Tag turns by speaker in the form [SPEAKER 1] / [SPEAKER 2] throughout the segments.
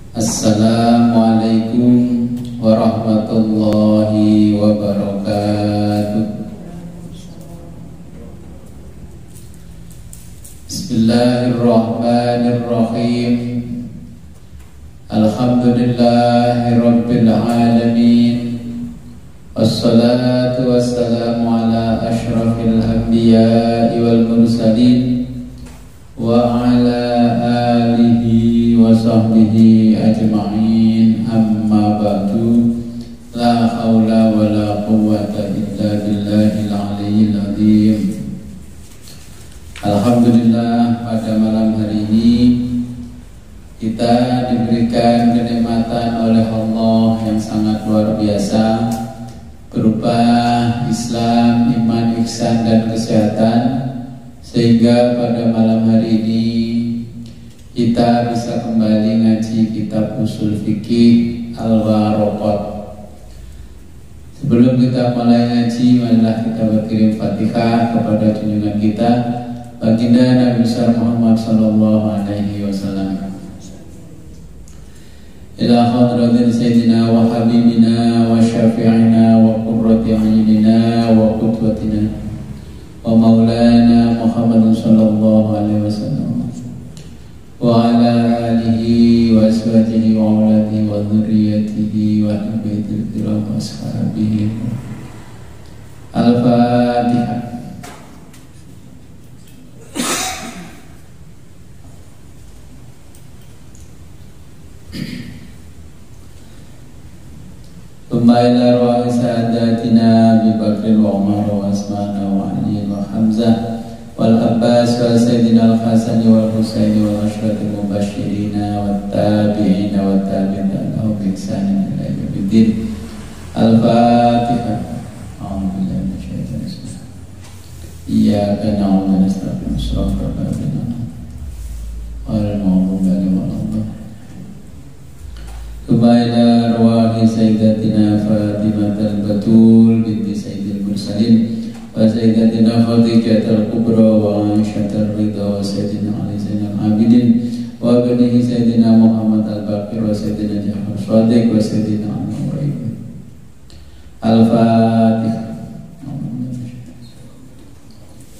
[SPEAKER 1] Assalamualaikum warahmatullahi wabarakatuh. Bismillahirrahmanirrahim. Alhamdulillahi rabbil alamin. Wassalatu wassalamu ala asyrafil anbiya'i wal mursalin wa ala alihi wa sahbihi ajma'in, amma ba'du. La hawla wa la quwwata illa billahil aliyyil azim. Alhamdulillah, pada malam hari ini kita diberikan kenikmatan oleh Allah yang sangat luar biasa berupa Islam, iman, ihsan, dan kesehatan, sehingga pada malam hari ini kita bisa kembali ngaji kitab usul fikih Al-Waraqat. Sebelum kita mulai ngaji, marilah kita berkirim Fatihah kepada junjungan kita, baginda Nabi besar Muhammad sallallahu alaihi wasallam. Ila hadratin sayyidina wa habibina wa syafi'ina wa qurrati a'yunina wa qudwatina wa maulana Muhammadin sallallahu alaihi wasallam wa ala alihi wa azwajihi wa auladihi wa dzurriyyatihi wa ahli baitil kiram wa ashabihi. Al-Fatihah. Thumma ila arwahi sa'adatina Abi Bakr wa Umar wa Utsman wa Ali wa Hamzah wal Abbas wa Sayyidina Al-Hasan wal Husain wal Ashrati Mubashirina wa Tabi'ina wa Tabi'ina lahum bi ihsanin ila yaumiddin. Al-Fatihah. A'udzu billahi minasyaitonir rajim. Iyyaka na'budu wa nasta'iinu shiratal ladzina ghairil maghdubi 'alaihim waladdallin. Thumma ila arwahi sayyidatina Fatimah al-Batul binti Sayyidil Mursalin wa sayyidatina Khadijah al-Kubra wa Aisyah al-Ridha wa sayyidina Ali Zainal Abidin wa banihi sayyidina Muhammad al-Baqir wa sayyidina Ja'far Shadiq wa sayyidina Al-Mu'ayyid. Al-Fatihah.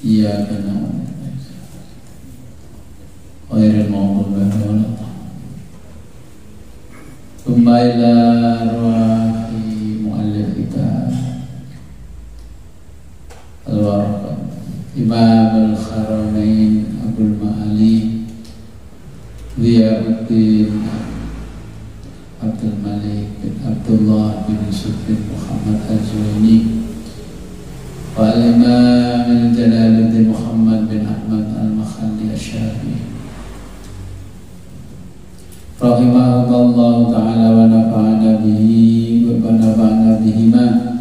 [SPEAKER 1] Iyyaka na'budu wa ghairil maghdubi 'alaihim. Thumma ila arwahi mu'allif kitab Al-Waraqat Imam Al-Haramain Abdul Ma'ali Ziyauddin Abdul Malik bin Abdullah bin Yusuf bin Muhammad Al-Zuwaini wa Al-Imam Al-Jalaluddin Muhammad bin Ahmad Al-Makhalli Asy-Syafi'i rahimahullah ta'ala wa nafa'ana bihi wa nafa'ana bihima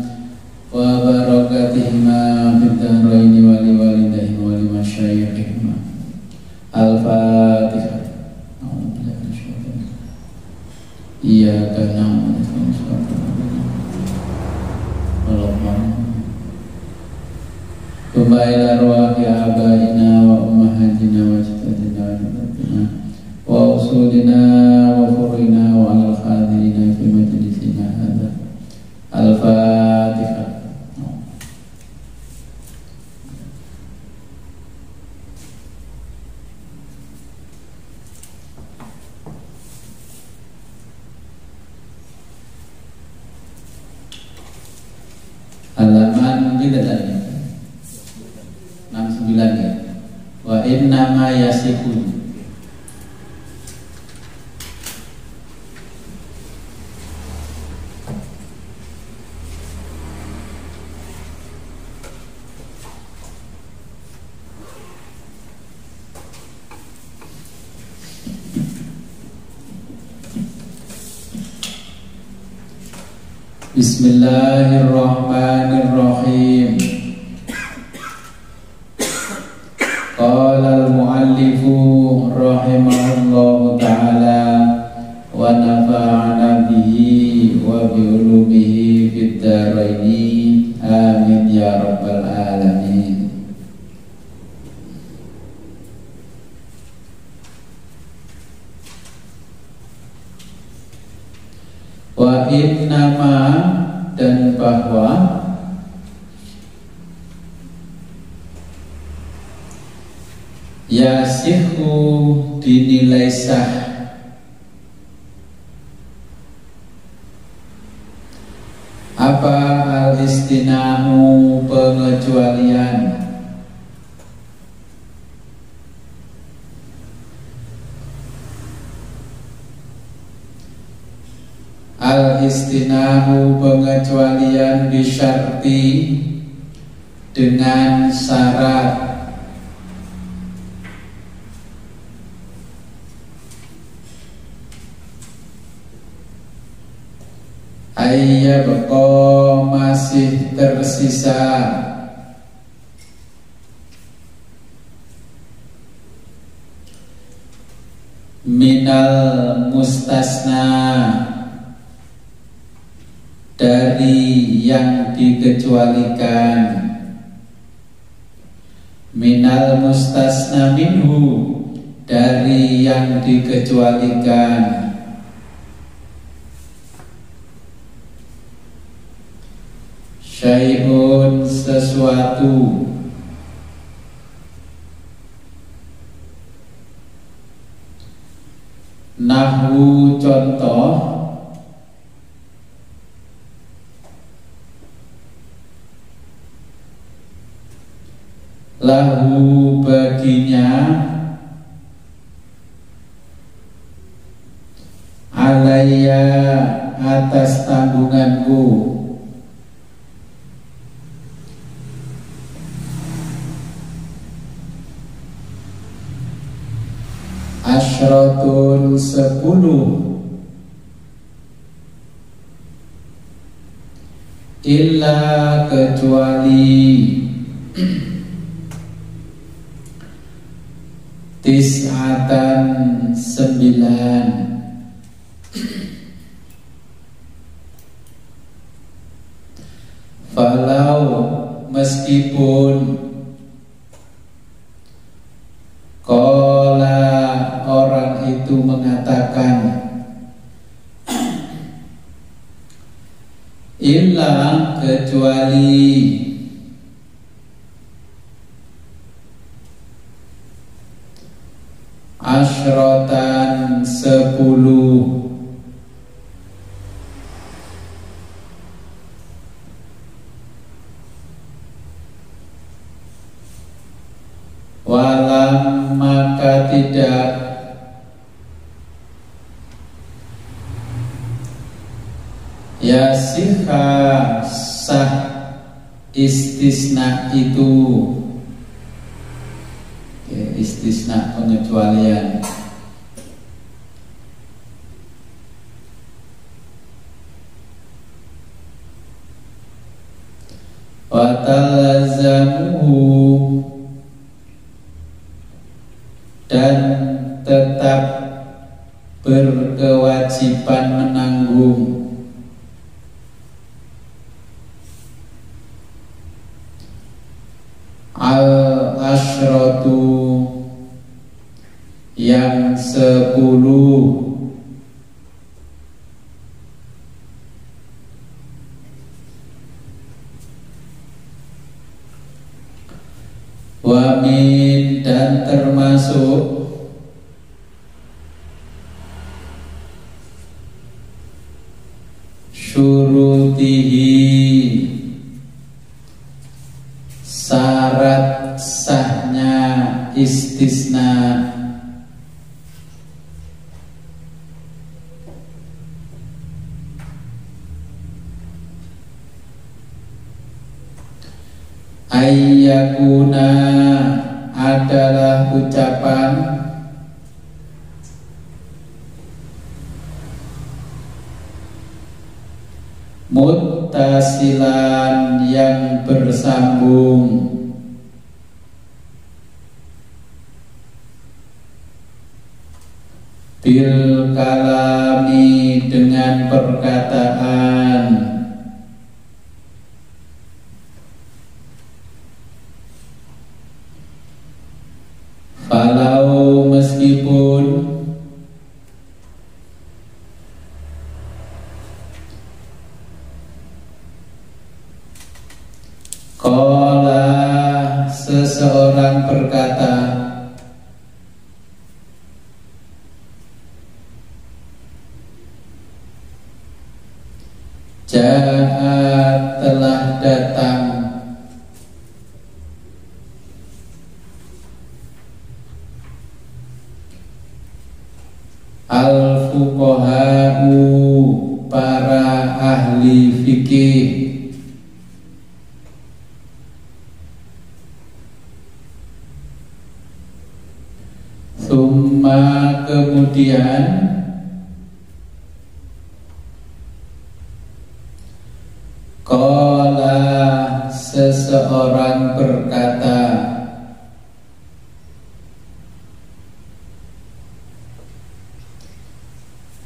[SPEAKER 1] wa barakatihima fid dharaini wa li walidayhi wa li masyayikhihima. Al-Fatihah. Iyyaka na'budu wa iyyaka nasta'in. Thumma ila arwahi abaina wa ummahatina wa ajdadina wa jaddatina wa usulina wa furina wa ala al-khadirina fi majlisina hadha. Al-Fatihah. Halaman kita tadi 69 ya. Wa inna ma yasihun. Bismillahirrahmanirrahim. Qala al-muallifu rahimahullahu ta'ala wa nafa'ana bihi wa bi ulumihi fid dharaini. Amin ya rabbal alamin. Wa innama, dan bahwa yasihu, dinilai sah apa al-istinahu, pengecualian, al-istinahu, pengecualian bisyarti, dengan syarat ayyabqa, masih tersisa minal mustasna, dari yang dikecualikan, minal mustasna minhu, dari yang dikecualikan, syai'un, sesuatu, nahwu, contoh, lahu, baginya, alayya, atas tanggunganku, asyratun, 10, illa, kecuali, tis'atan, 9, falau, meskipun, qala, orang itu mengatakan, illa, kecuali, asyratan, 10, walam, maka tidak, yasiha, sah, istisna itu, istisna, pengecualian, wa talzamuhu, dan tetap berkewajiban menanggung, al-asyratu, yang 10, wa min, dan termasuk, syurutihi, syarat sahnya istisna, ayyakuna, adalah ucapan, muttasilan, yang bersambung, bil kalami, dengan perkataan, falau, meskipun, Ja'a telah datang, al-fuqaha'u para ahli fikih, summa kemudian qala seseorang berkata,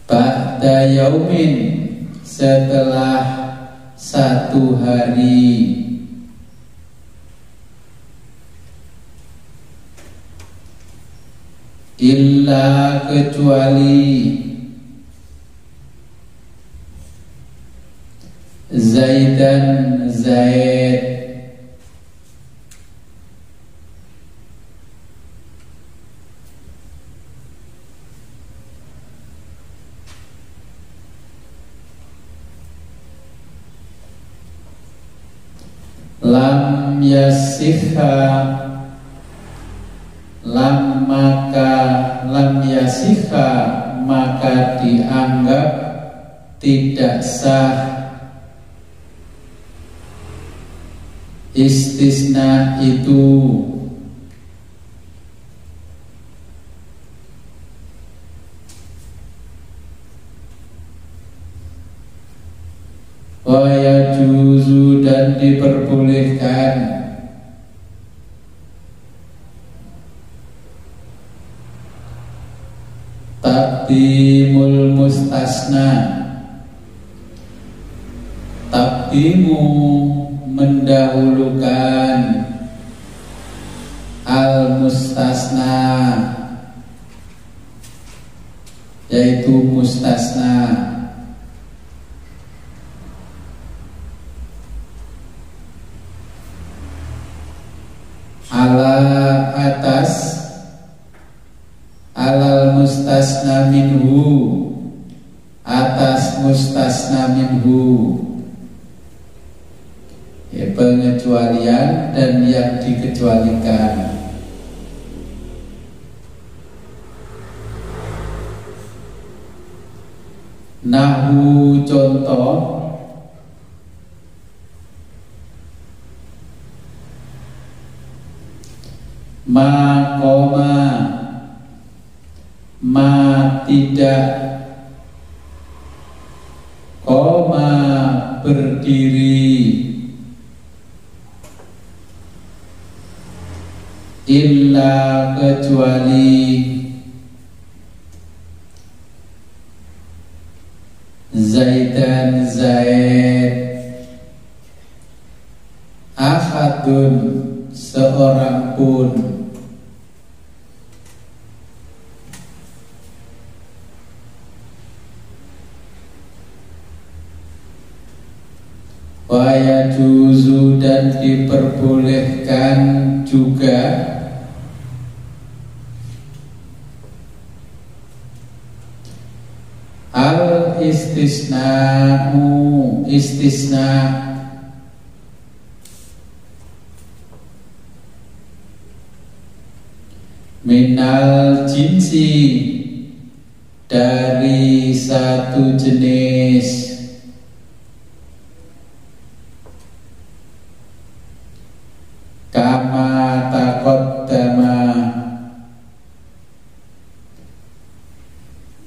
[SPEAKER 1] ba'da yaumin setelah satu hari, illa kecuali Zaidan Zaid, lam yasihha, lam yasihha maka dianggap tidak sah istisna itu, wa yajuzu dan diperbolehkan taqdimul mustasna, taqdimu mendahulukan al-mustasna yaitu mustasna, ala atas, alal mustasna minhu atas mustasna minhu, pengecualian dan yang dikecualikan. Nahu contoh, maqoma ma tidak, koma berdiri, illa kecuali Zaidan Zaid, ahadun seorang pun, wa yajuzu dan diperbolehkan juga al istisna'u istisna, minal jinsi dari satu jenis, kama taqaddama,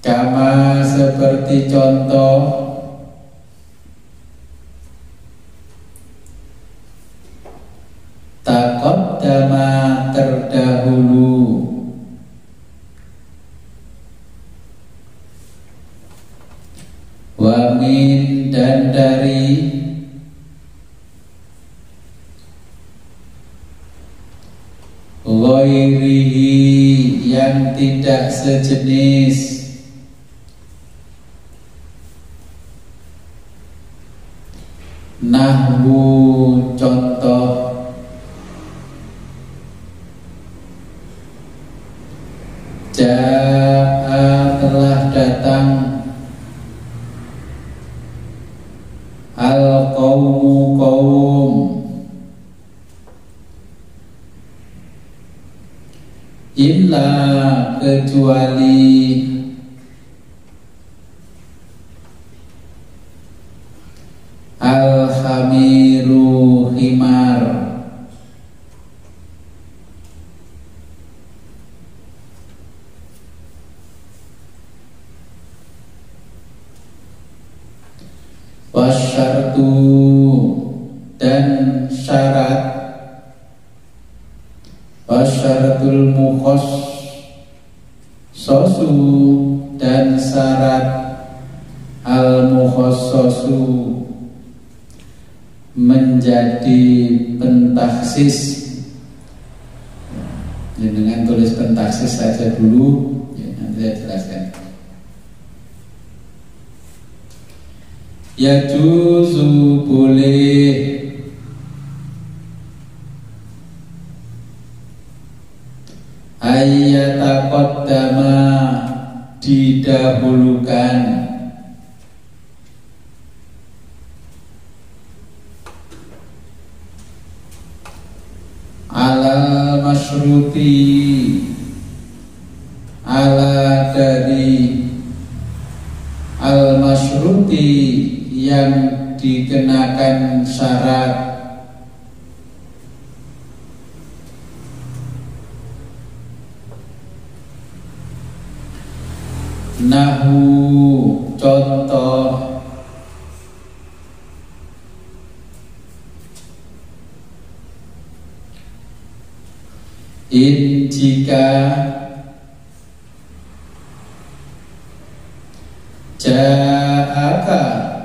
[SPEAKER 1] kama seperti contoh, taqaddama terdahulu, wa min dan dari, ghairihi yang tidak sejenis, nahwu contoh, ja'a telah datang, illa kecuali al-hamiru himar, wasyartu dan syarat, wasyaratul mukhassasu dan syarat al-mukhassasu menjadi pentaksis. Dengan tulis pentaksis saja dulu, ya, nanti saya jelaskan. Yajuzu boleh ayyataqaddama didahulukan alal masyruti ala dari al masyruti yang dikenakan syarat, nahu contoh, in jika ja'aka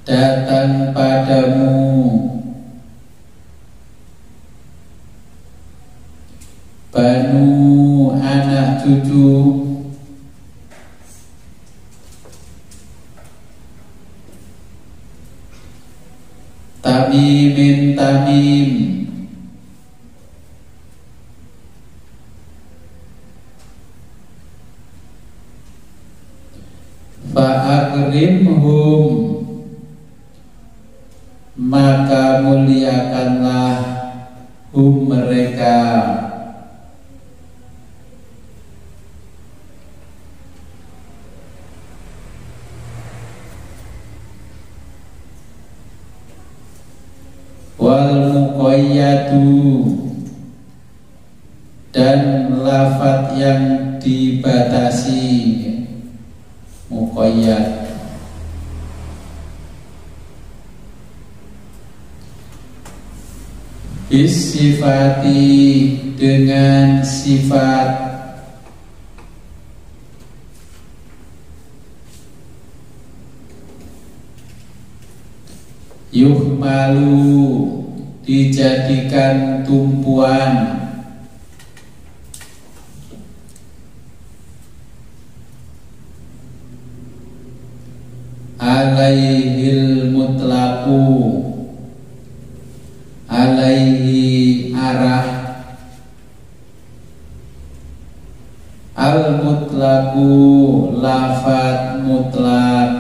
[SPEAKER 1] datang padamu banu anak cucu tamimin tamim fa'akrimhum maka muliakanlah hum mereka, wal muqayyadu dan lafadz yang dibatasi, muqayyad bisifati dengan sifat, yuhmalu dijadikan tumpuan, alaihil mutlaqu alaihi arah, al mutlaqu lafadz mutlak,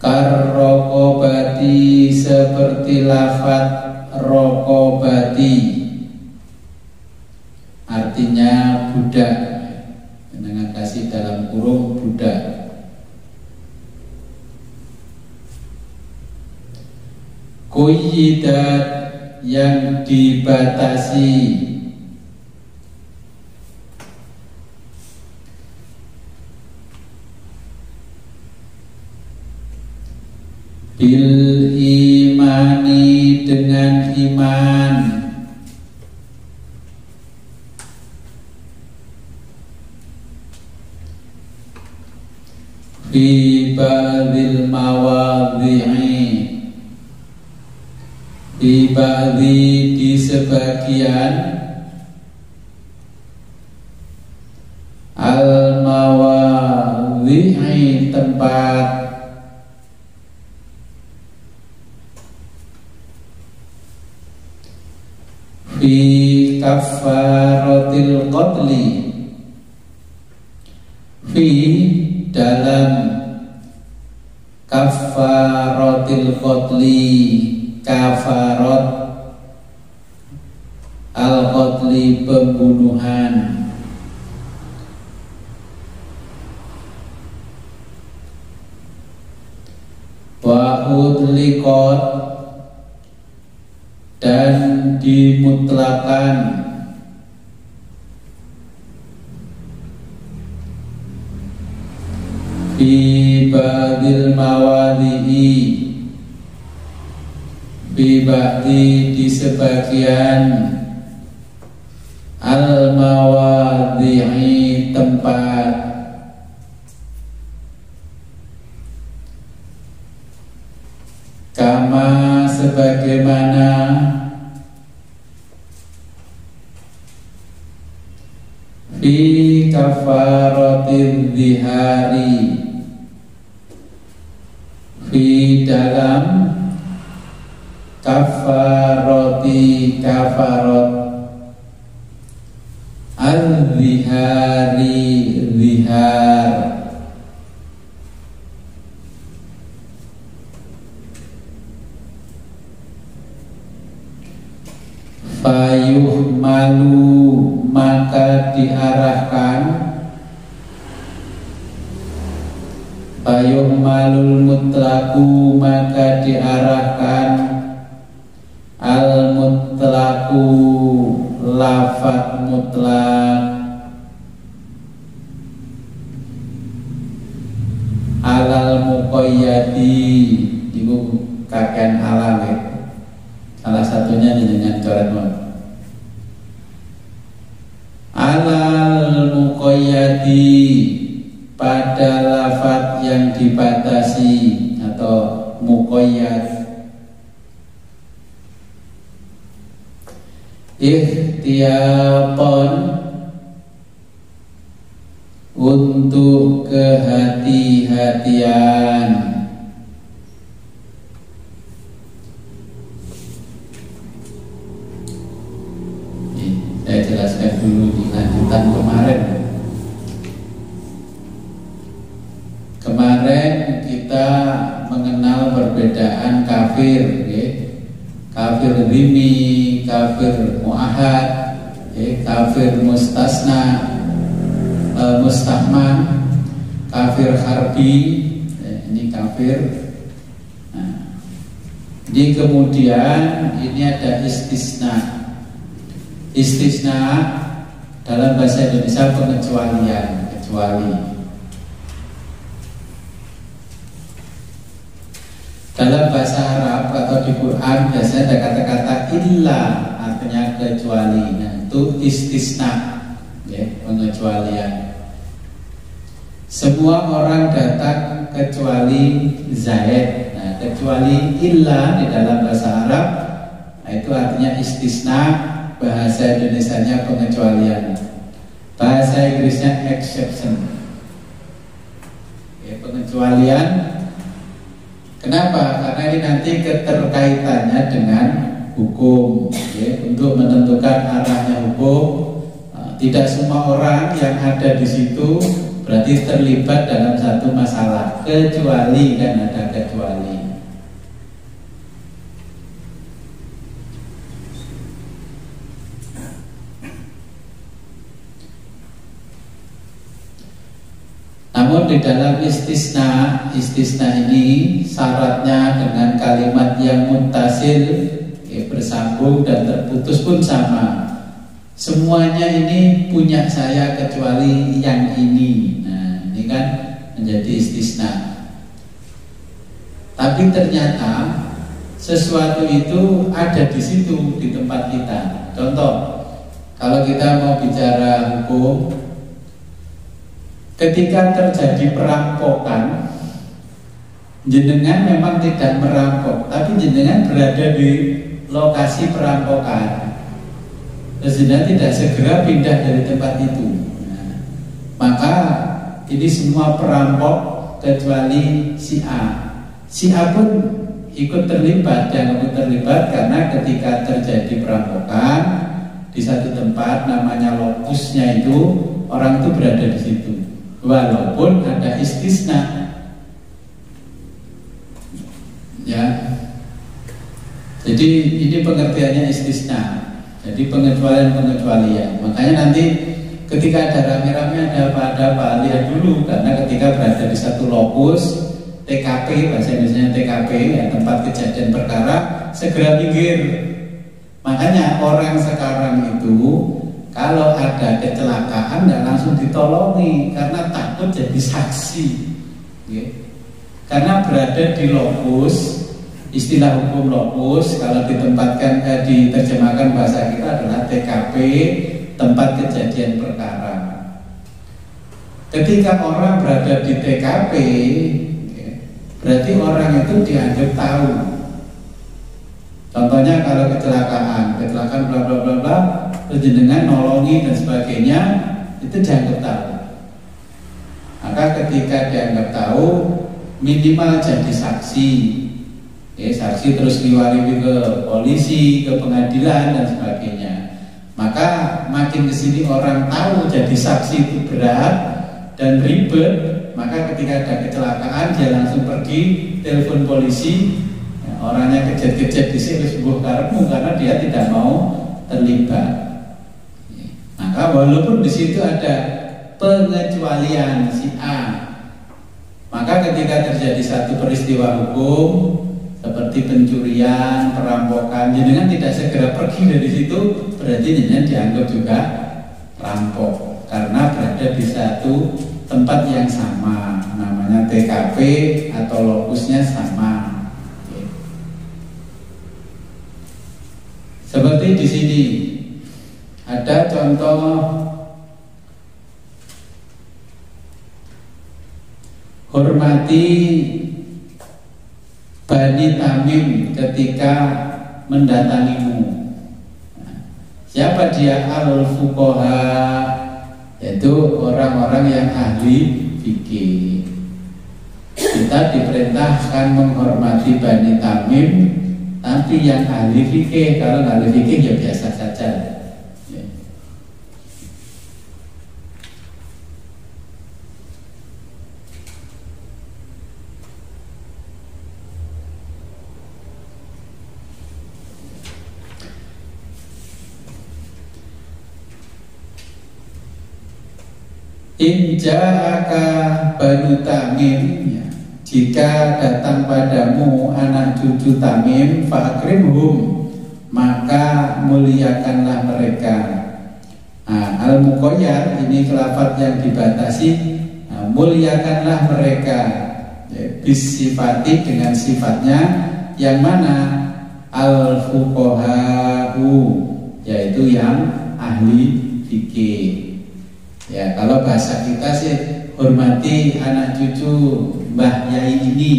[SPEAKER 1] karrokobati seperti lafadz rokobati, artinya budak, dengan kasih dalam kurung budak. Quyyidat yang dibatasi, bil imani dengan iman, fi ba'dil mawadhi'i fi ba'dhi di sebagian al mawadhi'i tempat, fi kafaratil qatli fi dalam kafaratil qatli, kafarat al-qatli, pembunuhan. Wa utliqat, dan dimutlakan, fi ba'dil mawadhi'i, fi ba'di, di sebagian, al mawadhi'i, tempat, kama, sebagaimana, fi kafaratil zihari, fi dalam kafarati, kafarat al-zihari, zihar. Fayuh malu, maka diarahkan, fayuh malul mutlaku, maka diarahkan, al mutlaku, lafaz mutlak, alal muqayyadi, itu kakean alam ya. Salah satunya dengan coret mod. Alal muqayyadi, pada lafaz yang dibatasi atau muqayyad. Ihtiyatan, untuk kehati-hatian. Saya jelaskan dulu di lanjutan kemarin. Kemarin kita mengenal perbedaan kafir, ya. Kafir dhimmi, kafir mu'ahad, ya. Kafir mustasna, mustahman, kafir harbi, ya. Ini kafir. Nah, di kemudian ini ada istisna. Istisna dalam bahasa Indonesia pengecualian, kecuali. Dalam bahasa Arab atau di Quran biasanya ada kata-kata illa, artinya kecuali. Nah, itu istisna, ya, pengecualian. Semua orang datang kecuali Zaid. Nah, kecuali illa di dalam bahasa Arab, nah, itu artinya istisna. Bahasa Indonesianya pengecualian, bahasa Inggrisnya exception, ya, pengecualian. Kenapa? Karena ini nanti keterkaitannya dengan hukum, ya, untuk menentukan arahnya hukum. Tidak semua orang yang ada di situ berarti terlibat dalam satu masalah, kecuali kan ada kecuali. Namun di dalam istisna ini syaratnya dengan kalimat yang muttasil, ya, bersambung dan terputus pun sama. Semuanya ini punya saya kecuali yang ini. Nah, ini kan menjadi istisna. Tapi ternyata sesuatu itu ada di situ, di tempat kita. Contoh, kalau kita mau bicara hukum, ketika terjadi perampokan, jenengan memang tidak merampok, tapi jenengan berada di lokasi perampokan. Jenengan tidak segera pindah dari tempat itu. Nah, maka ini semua perampok kecuali si A. Si A pun ikut terlibat, jangan ikut terlibat karena ketika terjadi perampokan di satu tempat namanya lokusnya itu, orang itu berada di situ. Walaupun ada istisna, Ya. Jadi ini pengertiannya istisna. Jadi pengecualian-pengecualian. Makanya nanti ketika ada rame-rame ada apa lihat dulu, karena ketika berada di satu lokus TKP, bahasa Indonesia TKP, ya, tempat kejadian perkara, segera minggir. Makanya orang sekarang itu kalau ada kecelakaan nggak langsung ditolongi karena takut jadi saksi, ya. Karena berada di lokus, istilah hukum lokus kalau ditempatkan diterjemahkan bahasa kita adalah TKP, tempat kejadian perkara. Ketika orang berada di TKP, ya, berarti orang itu dianggap tahu. Contohnya kalau kecelakaan bla bla bla bla, terus jenengan nolongi dan sebagainya, itu dianggap tahu. Maka ketika dianggap tahu, minimal jadi saksi. Ya, saksi terus diwari ke polisi, ke pengadilan dan sebagainya. Maka makin kesini orang tahu jadi saksi itu berat dan ribet, maka ketika ada kecelakaan dia langsung pergi telepon polisi, ya, orangnya kejet-kejet di sini sebuah karepmu karena dia tidak mau terlibat. Ya, maka walaupun di situ ada pengecualian si A, maka ketika terjadi satu peristiwa hukum seperti pencurian, perampokan, jenengan tidak segera pergi dari situ, berarti jenengan dianggap juga rampok karena berada di satu tempat yang sama, namanya TKP atau lokusnya sama. Oke. Seperti di sini ada contoh hormati Bani Tamim ketika mendatangimu. Siapa dia? Al-fuqaha, yaitu orang-orang yang ahli fikih. Kita diperintahkan menghormati Bani Tamim, tapi yang ahli fikih. Kalau ahli fikih ya biasa saja. Inja'aka Banu Tamim, ya, jika datang padamu anak cucu Tamim, fa'akrimhum, maka muliakanlah mereka. Nah, al-muqayyad ini lafaz yang dibatasi. Nah, muliakanlah mereka, ya, bisifati dengan sifatnya yang mana? Al-fuqahahu, yaitu yang ahli fikih. Ya, kalau bahasa kita sih hormati anak cucu Mbah Yai ini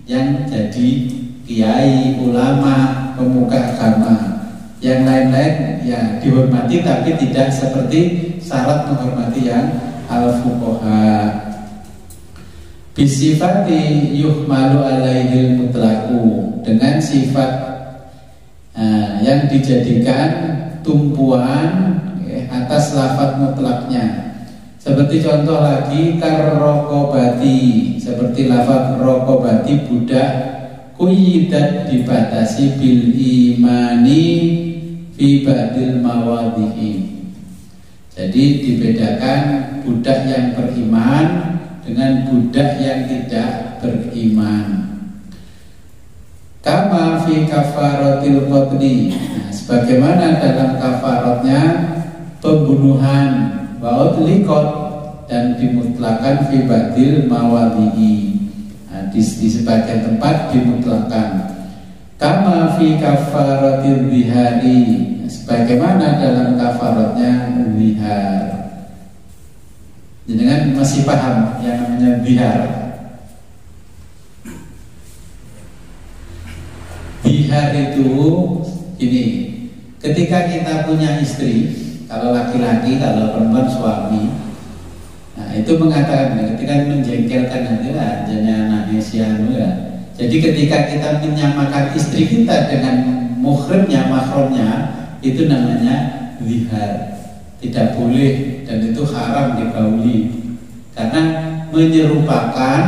[SPEAKER 1] yang jadi kiai, ulama, pemuka agama. Yang lain-lain ya dihormati tapi tidak seperti syarat menghormati yang al-fuqaha. Bisifati yuhmalu alaihil mutlaqu, dengan sifat yang dijadikan tumpuan atas lafaz mutlaknya. Seperti contoh lagi karrokobati, seperti lafaz rokobati budak, kuyidat dibatasi bil imani fi ba'dil mawadhi'i. Jadi dibedakan budak yang beriman dengan budak yang tidak beriman. Kama fi kafaratil qatli, nah, sebagaimana dalam kafaratnya pembunuhan, wa utliqat, dan dimutlakan fi ba'dil mawadhi'i. Nah, di sebagian tempat dimutlakan. Kama fi kafaratil zihari, sebagaimana dalam kafaratnya zihar. Jangan masih paham yang namanya zihar. Zihar itu ini, ketika kita punya istri, kalau laki-laki, kalau perempuan suami, nah itu mengatakan ketika menjengkelkan hati lah, jangan anesianu ya. Jadi ketika kita menyamakan istri kita dengan muhrimnya, mahramnya, itu namanya zihar. Tidak boleh dan itu haram digauli, karena menyerupakan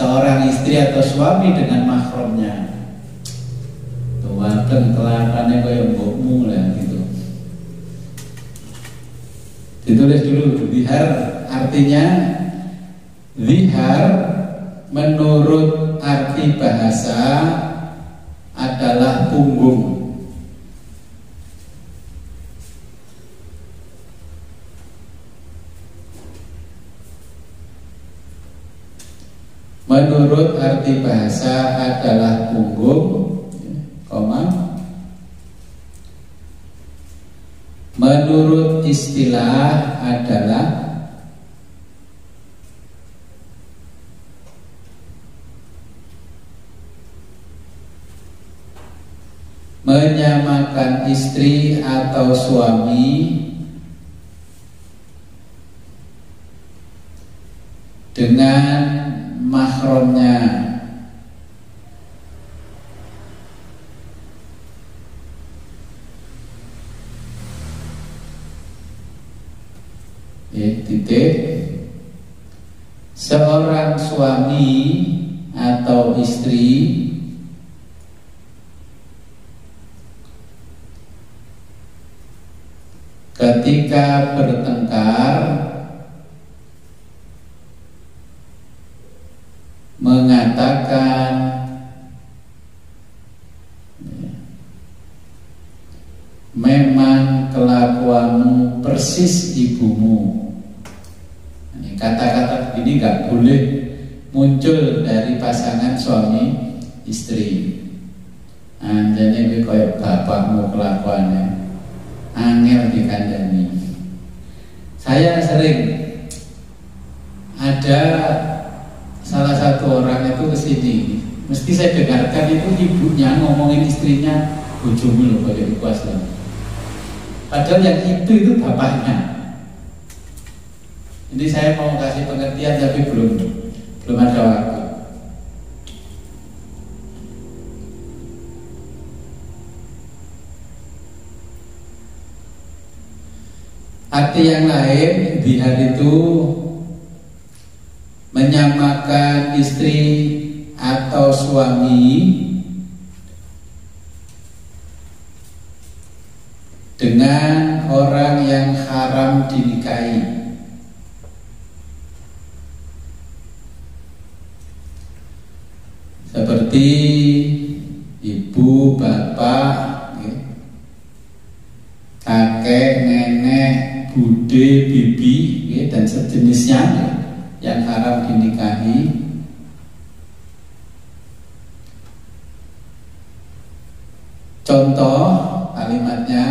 [SPEAKER 1] seorang istri atau suami dengan mahramnya. Tuwaken kelakuannya kayak mbokmu lah gitu. Ditulis dulu zihar, artinya zihar menurut arti bahasa adalah punggung. Menurut arti bahasa adalah punggung, koma. Menurut istilah adalah menyamakan istri atau suami dengan mahramnya. Titik. Seorang suami atau istri ketika bertengkar mengatakan memang kelakuanmu persis ibumu. Kata-kata begini nggak boleh muncul dari pasangan suami istri. Anjane kowe koyo bapakmu kelakuannya, angel dikandani. Saya sering ada salah satu orang itu kesini, mesti saya dengarkan itu ibunya ngomongin istrinya, bojomu loh kayak kuas loh. Padahal yang itu bapaknya. Jadi saya mau kasih pengertian tapi belum ada waktu. Arti yang lain, zihar itu menyamakan istri atau suami dengan orang yang haram dinikahi. Seperti ibu, bapak, kakek, nenek, bude, bibi, dan sejenisnya yang haram dinikahi. Contoh kalimatnya,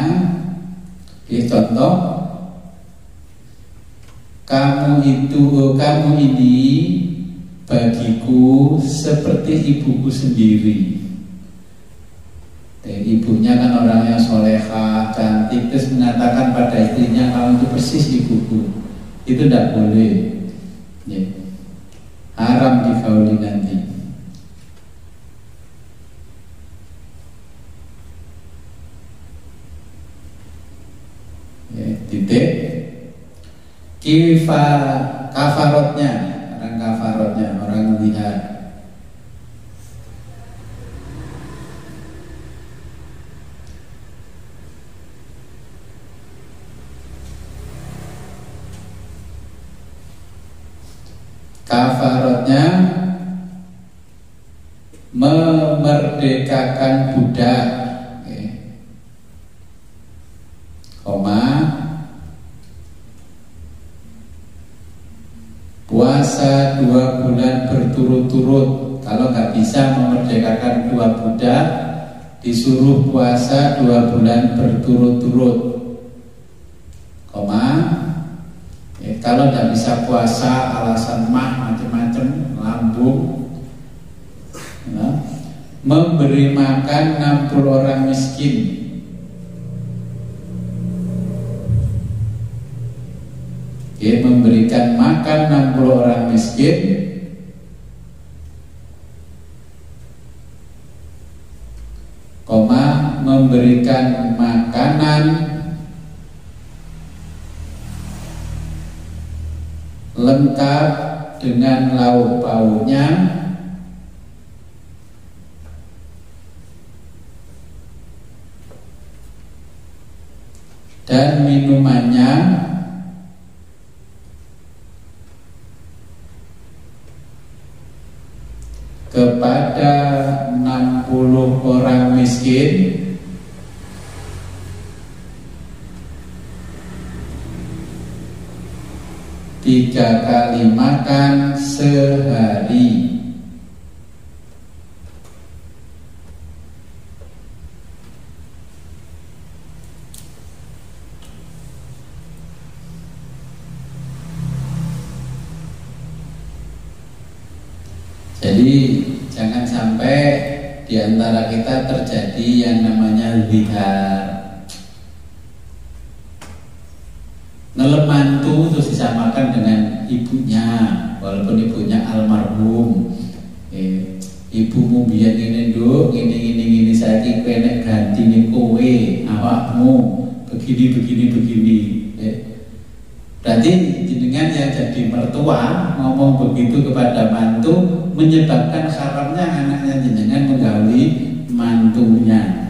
[SPEAKER 1] contoh, kamu ini bagiku seperti ibuku sendiri. Ibunya kan orangnya soleha, cantik, terus mengatakan pada istrinya kamu itu persis ibuku. Itu tidak boleh, ya. Haram digauli nanti. Ya, titik. Kafarotnya, orang lihat. Kafarotnya memerdekakan budak, puasa 2 bulan berturut-turut. Kalau nggak bisa memerdekakan 2 budak, disuruh puasa 2 bulan berturut-turut, kalau nggak bisa puasa alasan macam-macam, lambung, memberi makan 60 orang miskin. Memberikan makan 60 orang miskin, memberikan makanan lengkap dengan lauk pauknya dan minumannya kepada 60 orang miskin tiga kali makan sehari. Jadi jangan sampai di antara kita terjadi yang namanya zihar. Ngelep mantu terus disamakan dengan ibunya, walaupun ibunya almarhum. Ibumu biyen ngene nduk, ngene saiki penek gantine kowe, awakmu begini. Berarti jenengan yang jadi mertua ngomong begitu kepada mantu menyebabkan haramnya anaknya jenengan menggauli mantunya,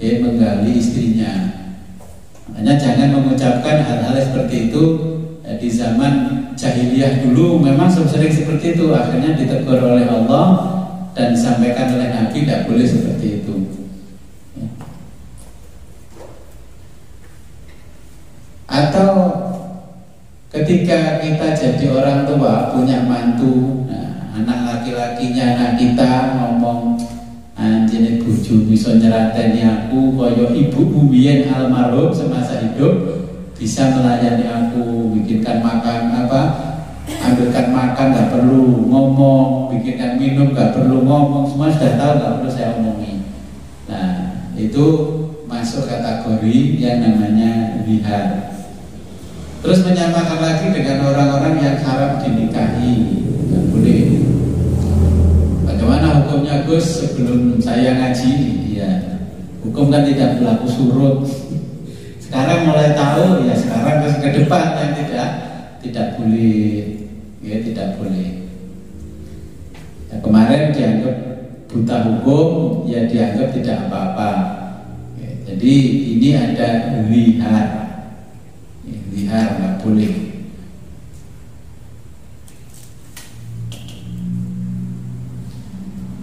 [SPEAKER 1] menggauli istrinya. Makanya jangan mengucapkan hal-hal seperti itu. Di zaman jahiliyah dulu memang sering seperti itu, akhirnya ditegur oleh Allah dan disampaikan oleh Nabi tidak boleh seperti itu. Atau ketika kita jadi orang tua punya mantu, anak laki-lakinya anak kita ngomong, anjene bojo bisa nyerateni aku kaya ibuku biyen almarhum semasa hidup, bisa melayani aku, bikinkan makan ambilkan makan nggak perlu ngomong, bikinkan minum nggak perlu ngomong, semua sudah tahu, nggak perlu saya omongin. Nah, itu masuk kategori yang namanya zihar. Terus menyamakan lagi dengan orang-orang yang haram dinikahi, nggak boleh. Bagaimana hukumnya Gus? Sebelum saya ngaji, ya hukum kan tidak berlaku surut. Sekarang mulai tahu, ya sekarang ke depan yang tidak boleh, ya tidak boleh. Ya, kemarin dianggap buta hukum, ya dianggap tidak apa-apa. Ya, jadi ini ada zihar. Zihar nggak boleh.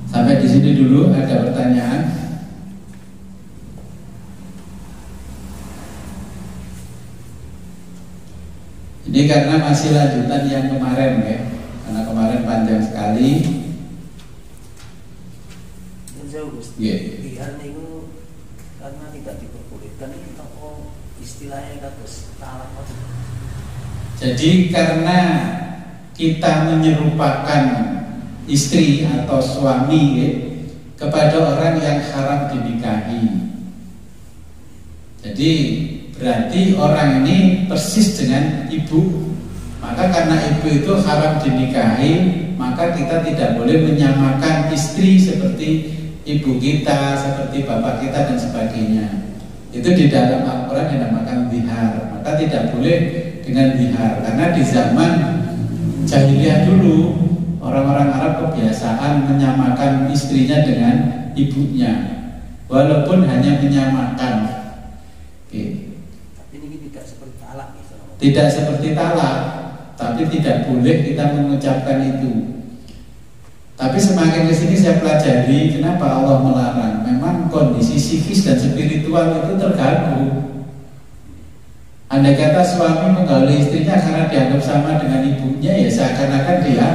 [SPEAKER 1] Sampai di sini dulu, ada pertanyaan? Ini karena masih lanjutan yang kemarin ya, karena kemarin panjang sekali.
[SPEAKER 2] Zihar itu karena tidak diperbolehkan, ini istilahnya kados talak.
[SPEAKER 1] Jadi karena kita menyerupakan istri atau suami kepada orang yang haram dinikahi. Jadi berarti orang ini persis dengan ibu. Maka karena ibu itu haram dinikahi, maka kita tidak boleh menyamakan istri seperti ibu kita, seperti bapak kita dan sebagainya. Itu di dalam Al-Quran dinamakan zihar. Maka tidak boleh dengan zihar, karena di zaman jahiliyah dulu orang-orang Arab kebiasaan menyamakan istrinya dengan ibunya, walaupun hanya menyamakan.
[SPEAKER 2] Ini tidak seperti talak,
[SPEAKER 1] tidak seperti talak, tapi tidak boleh kita mengucapkan itu. Tapi semakin kesini saya pelajari kenapa Allah melarang. Memang kondisi psikis dan spiritual itu terganggu. Andai kata suami menggauli istrinya karena dianggap sama dengan ibunya, ya seakan-akan dia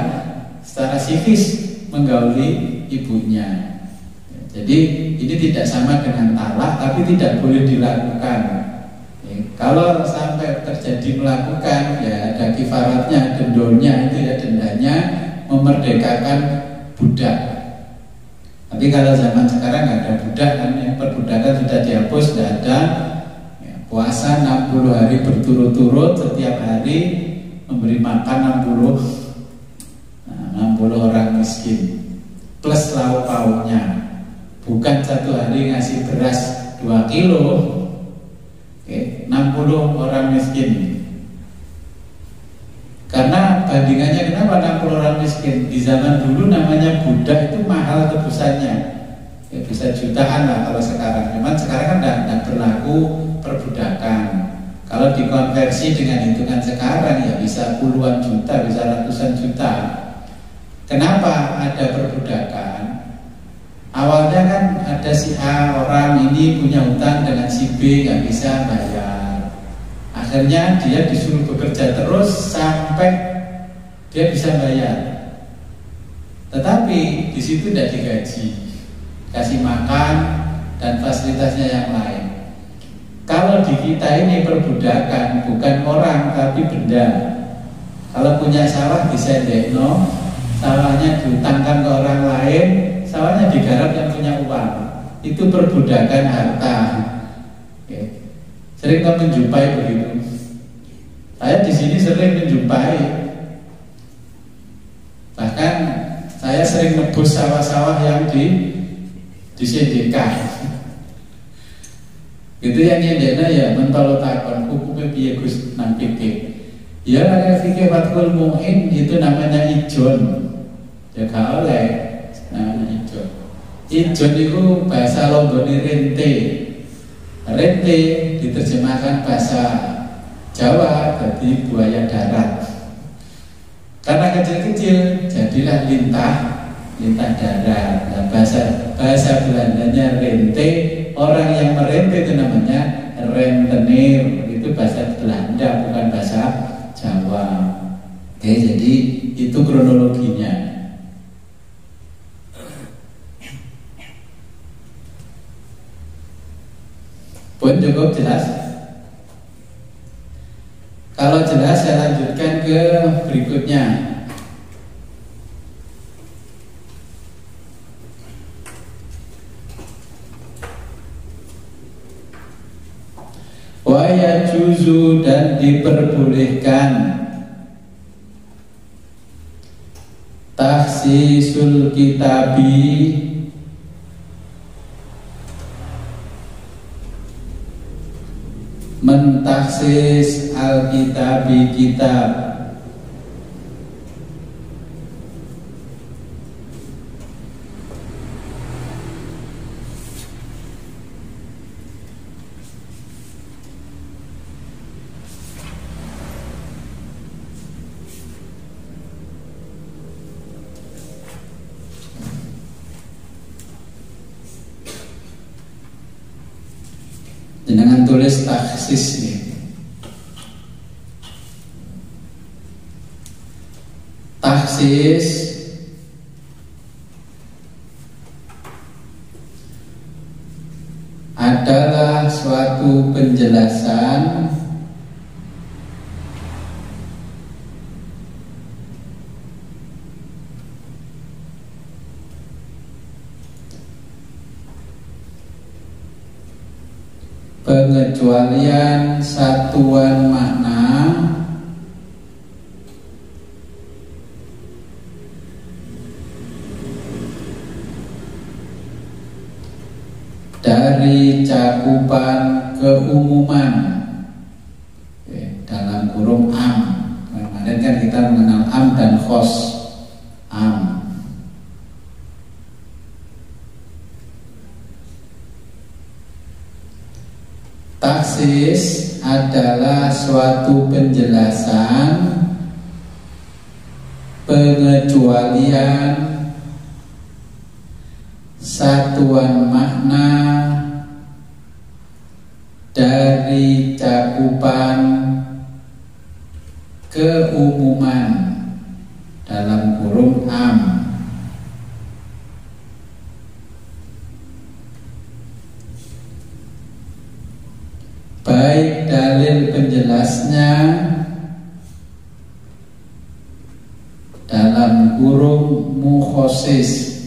[SPEAKER 1] secara psikis menggauli ibunya. Jadi ini tidak sama dengan talak, tapi tidak boleh dilakukan. Kalau sampai terjadi melakukan, ya ada kifaratnya, dendanya itu ya, dendanya memerdekakan budak. Tapi kalau zaman sekarang nggak ada budak kan, ya, perbudakan sudah dihapus, tidak ada. Ya, puasa 60 hari berturut-turut, setiap hari memberi makan 60 orang miskin plus lauk pauknya. Bukan satu hari ngasih beras 2 kilo. 60 orang miskin. Karena bandingannya kenapa 60 orang miskin? Di zaman dulu namanya budak itu mahal tebusannya, ya, bisa jutaan lah kalau sekarang. Cuman sekarang kan tidak berlaku perbudakan. Kalau dikonversi dengan hitungan sekarang ya bisa puluhan juta, bisa ratusan juta. Kenapa ada perbudakan? Awalnya kan ada si A, orang ini punya hutang dengan si B, nggak bisa bayar. Akhirnya dia disuruh bekerja terus sampai dia bisa bayar. Tetapi di situ tidak digaji, kasih makan dan fasilitasnya yang lain. Kalau di kita ini perbudakan bukan orang tapi benda. Kalau punya sawah disendekno, sawahnya diutangkan ke orang lain, sawahnya digarap yang punya uang. Itu perbudakan harta. Oke. Sering kan menjumpai begitu. Saya di sini sering menjumpai. Bahkan saya sering nebus sawah-sawah yang disendekkan. Itu yang nyendekna ya mentolo takon hukumnya piye Gus nang fikih. Ya ada fikih fathul mu'in itu namanya ijon. Ya gak oleh namanya ijon. Ijon itu bahasa Longgone rente. Rente diterjemahkan bahasa Jawa jadi buaya darat. Karena kecil-kecil jadilah lintah darat. Nah, bahasa Belandanya rente. Orang yang merente itu namanya rentenir. Itu bahasa Belanda bukan bahasa Jawa. Oke, jadi itu kronologinya. Pun cukup jelas. Kalau jelas saya lanjutkan ke berikutnya. Wa yajuzu dan diperbolehkan takhsisul kitabi mentaksis al-kitabi kitab dengan tulis taksis nih. Taksis adalah suatu penjelasan pengecualian satuan makna dari cakupan keumuman. Oke, dalam kurung am. Kemarin kan kita mengenal am dan khos. Am. Taksis adalah suatu penjelasan pengecualian satuan makna dari cakupan keumuman dalam kurung am. Baik dalil penjelasnya dalam kurung mukhosis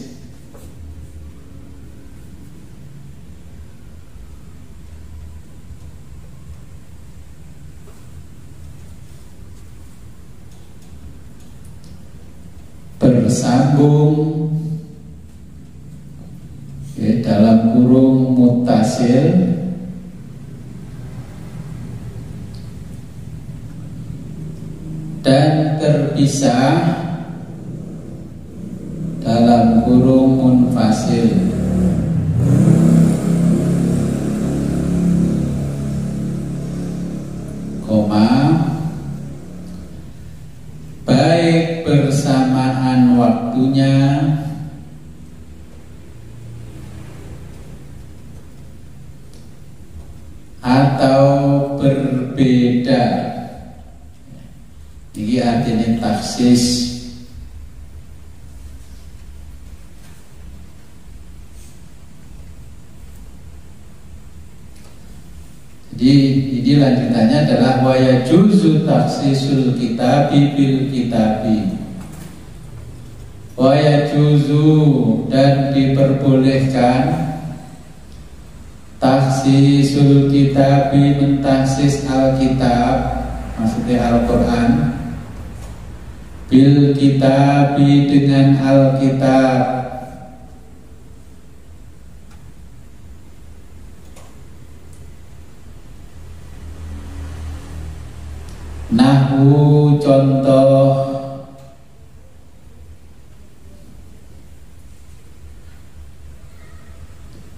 [SPEAKER 1] bersambung dalam kurung mutasil dan terpisah dalam kurung munfasil. atau berbeda. Ini artinya taksis. Jadi ini lanjutannya adalah wa yajuzu taksisul kitabi bil kitabi. Wa yajuzu, dan diperbolehkan taksisul kitabi, mentaksis Alkitab, maksudnya Al-Quran, bil kitabi, dengan Alkitab. Nahwu, contoh,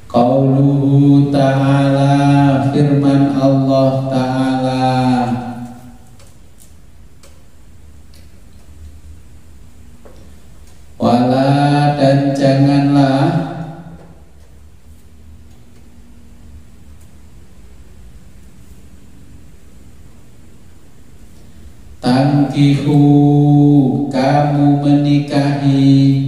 [SPEAKER 1] qauluhu ta'ala, firman Allah Ta'ala, wala, dan janganlah, tangkihu, kamu menikahi,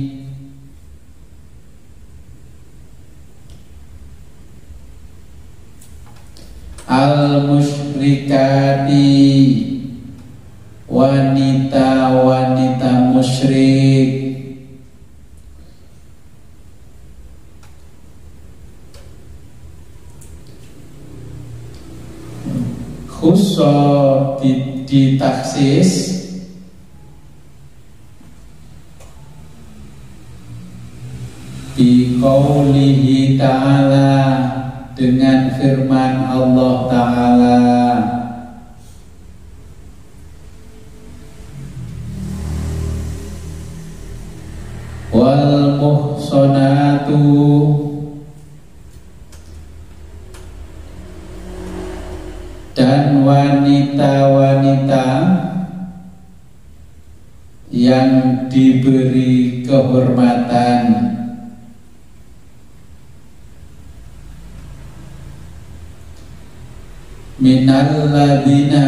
[SPEAKER 1] al-musyrikati, wanita-wanita musyrik, khusus ditaksis biqaulihi ta'ala, dengan firman Allah Ta'ala, wal muhsanatu, dan wanita-wanita yang diberi kehormatan, minalladzina,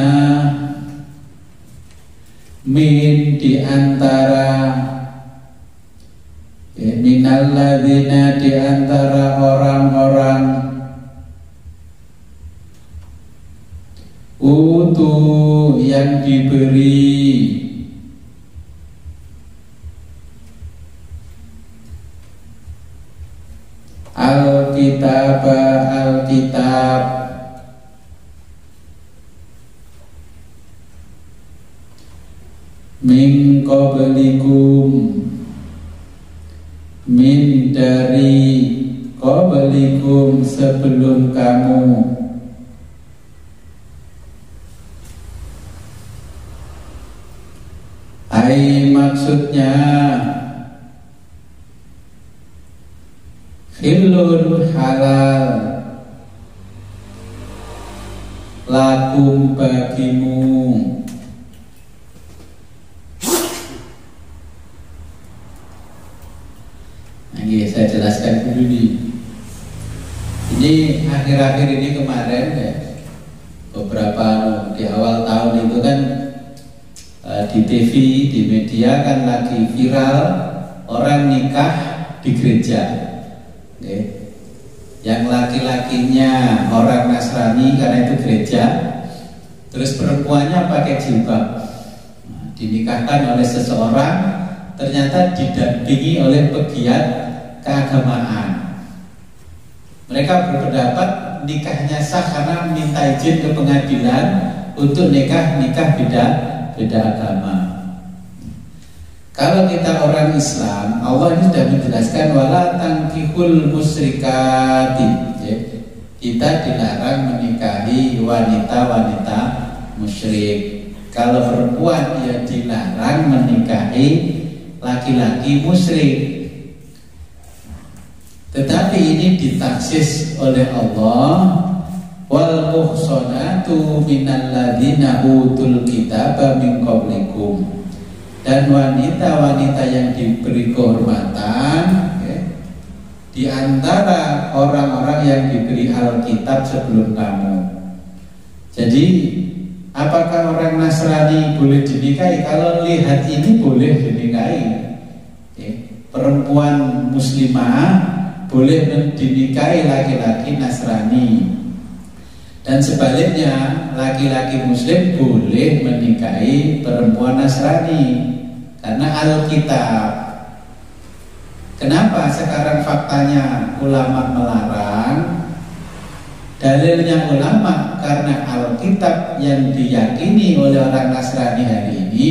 [SPEAKER 1] min diantara, minalladzina diantara orang-orang, utu yang diberi, Alkitab, Alkitab, min qablikum, min dari, qablikum sebelum kamu, ai maksudnya khilun halal, lakum bagimu, saya jelaskan dulu nih. Ini akhir-akhir ini kemarin ya, beberapa di awal tahun itu kan di TV, di media kan lagi viral orang nikah di gereja, okay. Yang laki-lakinya orang Nasrani karena itu gereja, terus perempuannya pakai jilbab, dinikahkan oleh seseorang, ternyata didampingi oleh pegiat keagamaan. Mereka berpendapat nikahnya sah karena minta izin ke pengadilan untuk nikah beda agama. Kalau kita orang Islam, Allah ini sudah menjelaskan wala tankihul musyrikati, ya. Kita dilarang menikahi wanita-wanita musyrik. Kalau perempuan ya dilarang menikahi laki-laki musyrik. Tetapi ini ditaksis oleh Allah, wal muhsanatu minal ladzina utul kitaba min qablikum, dan wanita-wanita yang diberi kehormatan, ya, di antara orang-orang yang diberi Alkitab sebelum kamu. Jadi apakah orang Nasrani boleh dinikahi? Kalau lihat ini boleh dinikahi. Perempuan muslimah boleh dinikahi laki-laki Nasrani. Dan sebaliknya, laki-laki muslim boleh menikahi perempuan Nasrani. Karena Alkitab. Kenapa sekarang faktanya ulama melarang? Dalilnya ulama karena Alkitab yang diyakini oleh orang Nasrani hari ini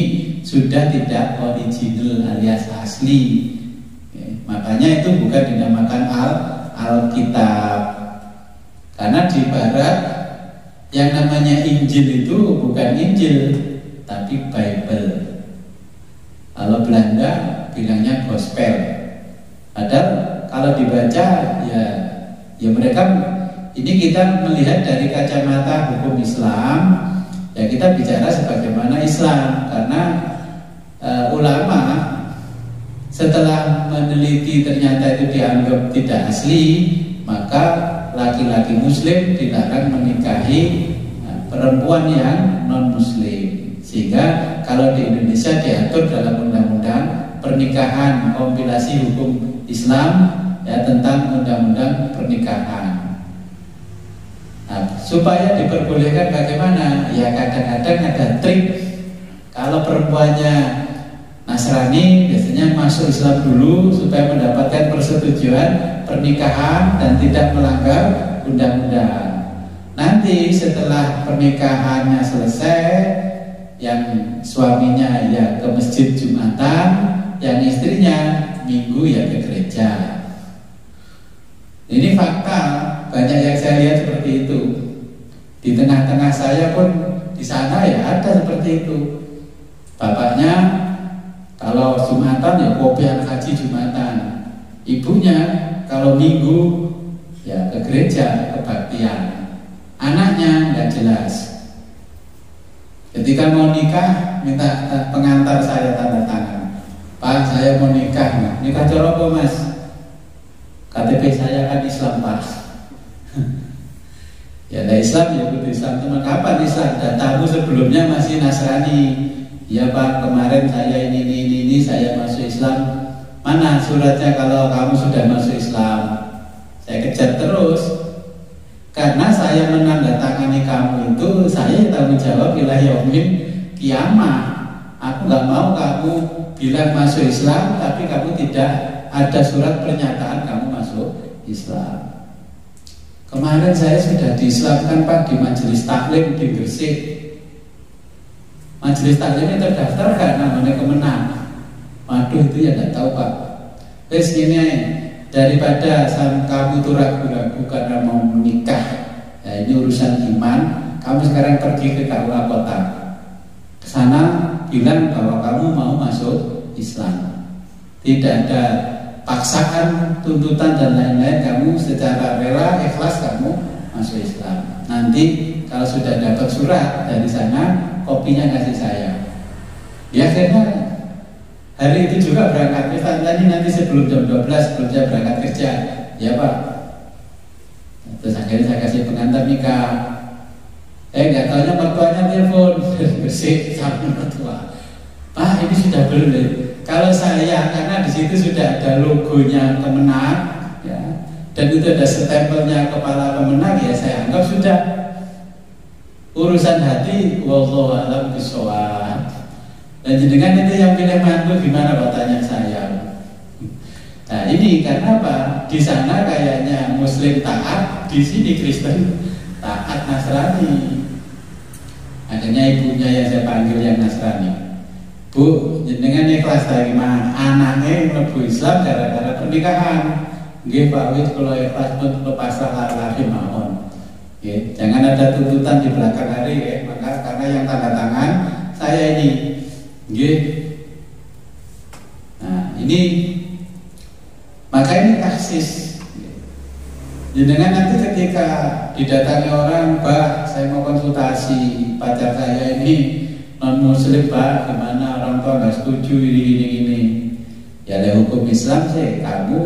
[SPEAKER 1] sudah tidak original alias asli. Makanya itu bukan dinamakan Alkitab. Karena di Barat yang namanya Injil itu bukan Injil, tapi Bible. Kalau Belanda bilangnya Gospel. Padahal kalau dibaca ya mereka, ini kita melihat dari kacamata hukum Islam, ya kita bicara sebagaimana Islam. Karena ulama setelah meneliti ternyata itu dianggap tidak asli, maka laki-laki muslim dilarang menikahi perempuan yang non-muslim. Sehingga kalau di Indonesia diatur dalam undang-undang pernikahan, kompilasi hukum Islam ya tentang undang-undang pernikahan. Nah, supaya diperbolehkan bagaimana? Ya kadang-kadang ada trik. Kalau perempuannya Nasrani biasanya masuk Islam dulu supaya mendapatkan persetujuan pernikahan dan tidak melanggar undang-undang. Nanti setelah pernikahannya selesai, yang suaminya ya ke masjid Jumatan, yang istrinya minggu ya ke gereja. Ini fakta, banyak yang saya lihat seperti itu. Di tengah-tengah saya pun di sana ya ada seperti itu. Bapaknya kalau Jumatan ya kopian haji Jumatan. Ibunya kalau minggu ya ke gereja kebaktian. Anaknya nggak jelas. Ketika mau nikah minta pengantar saya tanda tangan. Pak, saya mau nikah. Nikah cara apa, Mas? KTP saya kan Islam, Pak. Ya ada Islam ya kudu Islam. Teman kapan Islam? Datamu sebelumnya masih Nasrani. Ya Pak, kemarin saya ini saya masuk Islam. Mana suratnya kalau kamu sudah masuk Islam? Saya kejar terus. Karena saya menandatangani kamu itu, saya tanggung jawab ila yaumil kiamah. Aku nggak mau kamu bilang masuk Islam, tapi kamu tidak ada surat pernyataan kamu masuk Islam. Kemarin saya sudah diislamkan Pak di majelis taklim di Gresik. Majelis taklimnya terdaftar kan namanya Kemenang. Waduh itu ya nggak tahu Pak. Terus gini, daripada kamu tuh ragu-ragu karena mau menikah, ya ini urusan iman. Kamu sekarang pergi ke KUA kota, ke sana bilang bahwa kamu mau masuk Islam. Tidak ada paksaan, tuntutan dan lain-lain. Kamu secara rela, ikhlas kamu masuk Islam. Nanti kalau sudah dapat surat dari sana, kopinya kasih saya. Ya akhirnya hari itu juga berangkat. Tadi nanti sebelum jam 12 sebelum saya berangkat kerja. Ya Pak. Terus akhirnya saya kasih pengantar nikah. Nggak tahunya mertuanya telepon dari Gresik sama mertua. Pak ini sudah belum. Kalau saya karena di situ sudah ada logonya Kemenang, ya, dan itu ada stempelnya kepala Kemenang, ya saya anggap sudah. Urusan hati, wallahu a'lam bishawab. Dan jenengan itu yang pilih mantu gimana bertanya saya. Nah ini karena apa? Di sana kayaknya Muslim taat, di sini Kristen taat Nasrani. Akhirnya ibunya yang saya panggil yang Nasrani. Bu, jenengan ikhlas dari mana? Anaknya mlebu Islam gara-gara pernikahan. Nggih Pak wis kula ikhlas pun pasrah lari mawon. Nggih, jangan ada tuntutan di belakang hari ya. Maka karena yang tanda tangan saya ini. Nggih. Nah, ini maka ini taksis. Jenengan nanti ketika didatangi orang, Pak, saya mau konsultasi pacar saya ini non muslim Pak, gimana orang tua nggak setuju ini. Ya oleh hukum Islam sih, kamu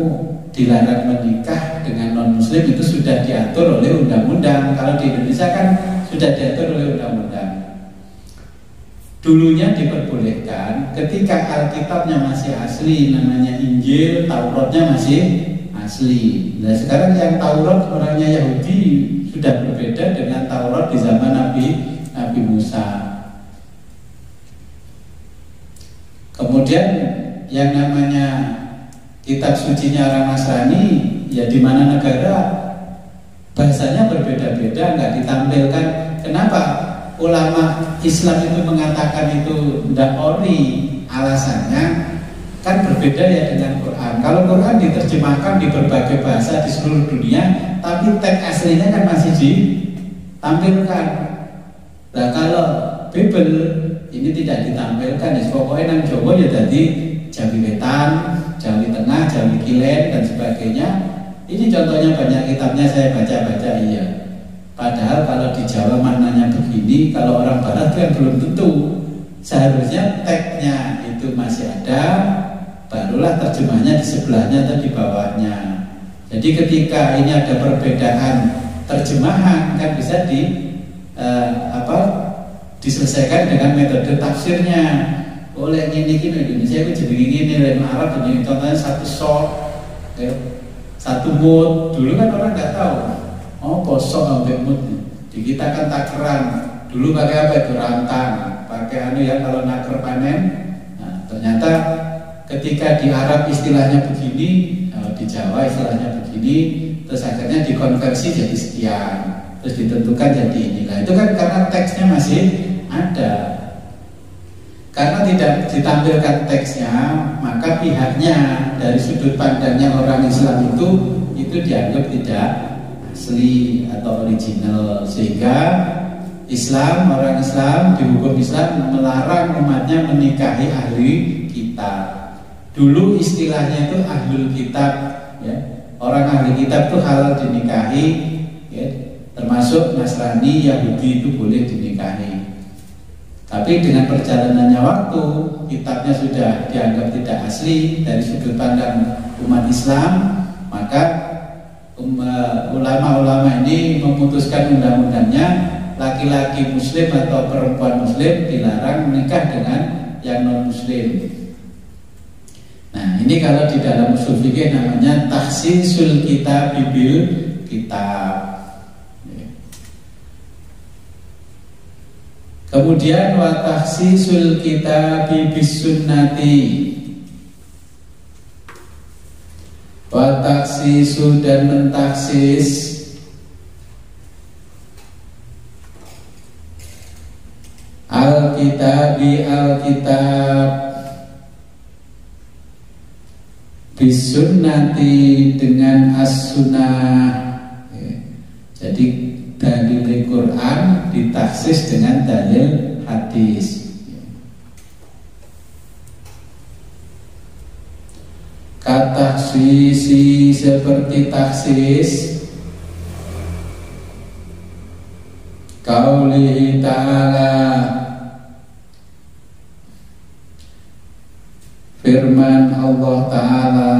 [SPEAKER 1] dilarang menikah dengan non muslim itu sudah diatur oleh undang-undang. Kalau di Indonesia kan sudah diatur dulunya diperbolehkan ketika Alkitabnya masih asli, namanya Injil, Tauratnya masih asli. Nah sekarang yang Taurat orangnya Yahudi sudah berbeda dengan Taurat di zaman Nabi Musa. Kemudian yang namanya kitab sucinya orang Nasrani, ya di mana negara bahasanya berbeda-beda, nggak ditampilkan. Kenapa ulama Islam itu mengatakan itu tidak ori? Alasannya kan berbeda ya dengan Quran. Kalau Quran diterjemahkan di berbagai bahasa di seluruh dunia, tapi teks aslinya kan masih ditampilkan. Nah kalau Bible ini tidak ditampilkan, ya pokoknya nang Jawa ya tadi Jawi Wetan, Jawi Tengah, Jawi Kilen dan sebagainya. Ini contohnya banyak kitabnya saya baca-baca, iya. Padahal kalau di Jawa maknanya begini, kalau orang Barat kan belum tentu. Seharusnya teksnya itu masih ada, barulah terjemahnya di sebelahnya atau di bawahnya. Jadi ketika ini ada perbedaan terjemahan kan bisa diselesaikan dengan metode tafsirnya. Oleh ini Indonesia itu jadi gini, lain Arab jadi contohnya satu shot, satu mood. Dulu kan orang nggak tahu. Oh kosong sampai mood. Di kita kan takeran. Dulu pakai apa itu rantang, pakai ya kalau naker panen. Nah, ternyata ketika di Arab istilahnya begini, di Jawa istilahnya begini, terus akhirnya dikonversi jadi sekian, terus ditentukan jadi ini. Nah itu kan karena teksnya masih ada. Karena tidak ditampilkan teksnya, maka pihaknya dari sudut pandangnya orang Islam itu dianggap tidak asli atau original, sehingga orang Islam di hukum Islam melarang umatnya menikahi ahli kitab. Dulu istilahnya itu ahlul kitab, ya. Orang ahli kitab itu halal dinikahi, ya. Termasuk Nasrani, Yahudi itu boleh dinikahi. Tapi dengan perjalanannya waktu, kitabnya sudah dianggap tidak asli dari sudut pandang umat Islam, maka ulama-ulama ini memutuskan undang-undangnya, laki-laki muslim atau perempuan muslim dilarang menikah dengan yang non-muslim. Nah ini kalau di dalam usul fikih namanya takhsisul kitab bil kitab. Kemudian wa takhsisul kitab bis sunnati. Wa takhsisu dan mentaksis Alkitab bisunnati dengan as-sunnah. Jadi dalil Quran ditaksis dengan dalil hadis. Kataksisi seperti taksis Qaulihi ta'ala, firman Allah Ta'ala,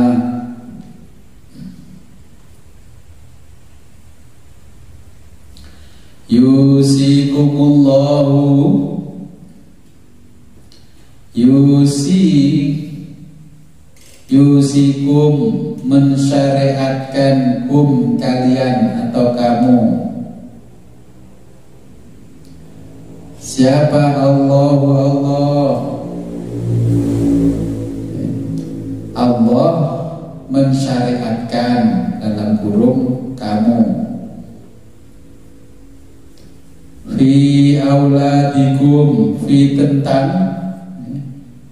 [SPEAKER 1] yusikum mensyariatkan kalian atau kamu. Siapa Allah mensyariatkan dalam kurung kamu. Fi auladikum, fi tentang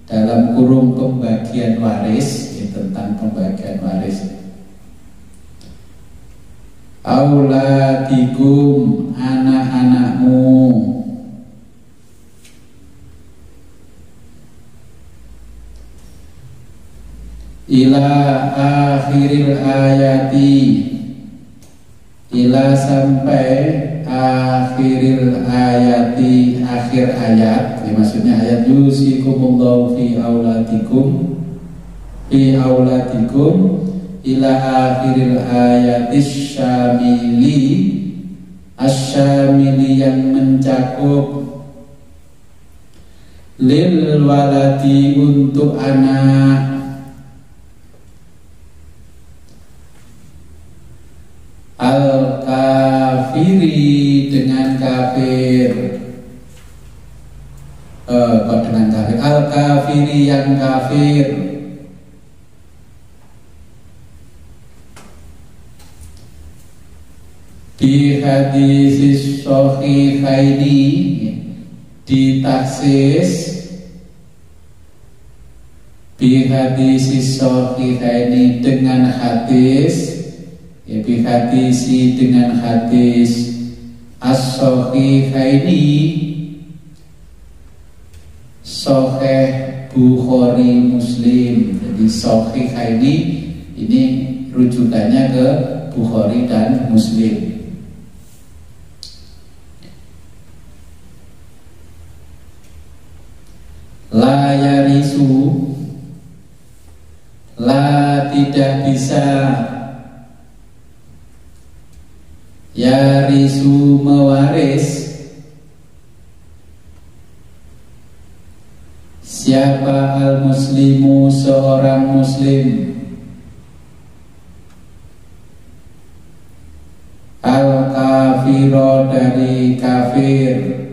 [SPEAKER 1] dalam kurung pembagian waris, tentang pembagian waris. Auladikum, anak-anakmu. Ila akhiril ayati, ila sampai akhiril ayati, akhir ayat. Ini maksudnya ayat yusikumullahu fi auladikum, fi auladikum ila akhiril ayati syamili, asyamili yang mencakup lil waladi untuk anak, al kafiri dengan kafir, dengan kafir, al kafiri yang kafir, di hadis shahihaini ditaksis, bi hadis shahihaini dengan hadis, ya bi hadisi dengan hadis as-shahihaini, Sahih Bukhari Muslim. Jadi shahihaini ini rujukannya ke Bukhari dan Muslim. La yarisu, la tidak bisa, yarisu mewaris, siapa al muslimu seorang muslim, al kafiro dari kafir,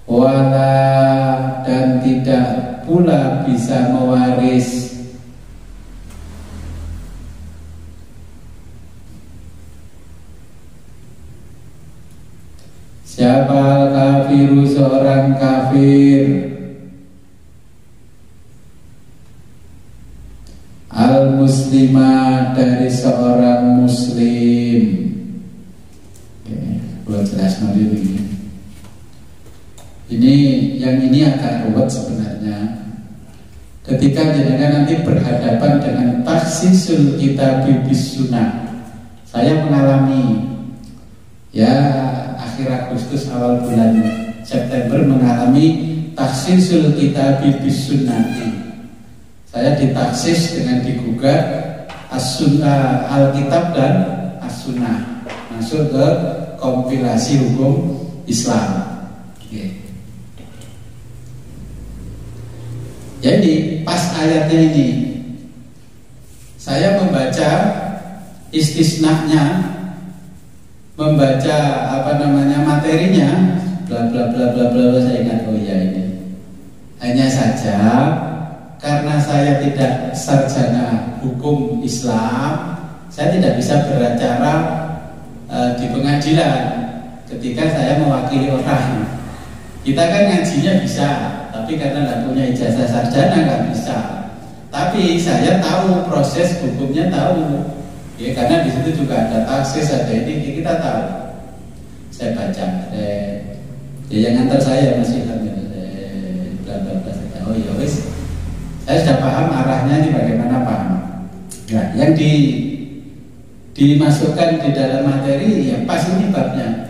[SPEAKER 1] wala dan tidak pula bisa mewaris siapa al-kafiru seorang kafir, al-muslimah dari seorang muslim. Oke, buat jelas ini. Yang ini agak ruwet sebenarnya. Ketika jenengan nanti berhadapan dengan takhsisul kitab bis sunnah, saya mengalami ya akhir Agustus awal bulan September mengalami takhsisul kitab bis sunnah. Saya ditaksis dengan digugat as-sunnah, al-kitab dan as-sunnah, masuk ke kompilasi hukum Islam. Jadi pas ayatnya ini saya membaca istisnanya, membaca materinya, bla bla bla bla bla, saya ingat, oh ya ini. Hanya saja karena saya tidak sarjana hukum Islam, saya tidak bisa beracara di pengadilan ketika saya mewakili orang. Kita kan ngajinya bisa, tapi karena tidak punya ijazah sarjana nggak bisa. Tapi saya tahu proses hukumnya, tahu, ya karena di situ juga ada taksis, ada ini, kita tahu. Saya baca, ya yang antar saya masih hamil, oh ya wis, saya sudah paham arahnya ini bagaimana paham. Nah, yang dimasukkan di dalam materi ya pas ini babnya.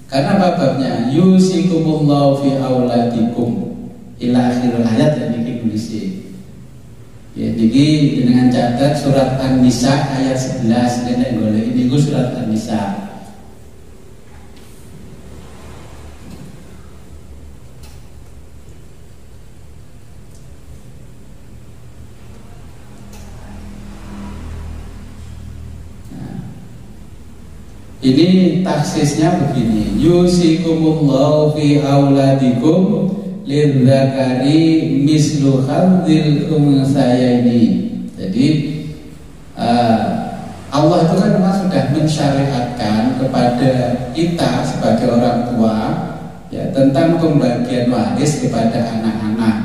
[SPEAKER 1] Karena babnya yusikumullahu fi auladikum ila akhir ayat dan ini tulisnya. Ya, niki dengan catat surat An-Nisa ayat 11 dan golek ini surat An-Nisa. Ini taksisnya begini, yusikumullahu fi auladikum lidzakari mislu hadzil untsayaini. Jadi Allah itu kan memang sudah mensyariatkan kepada kita sebagai orang tua ya tentang pembagian waris kepada anak-anak.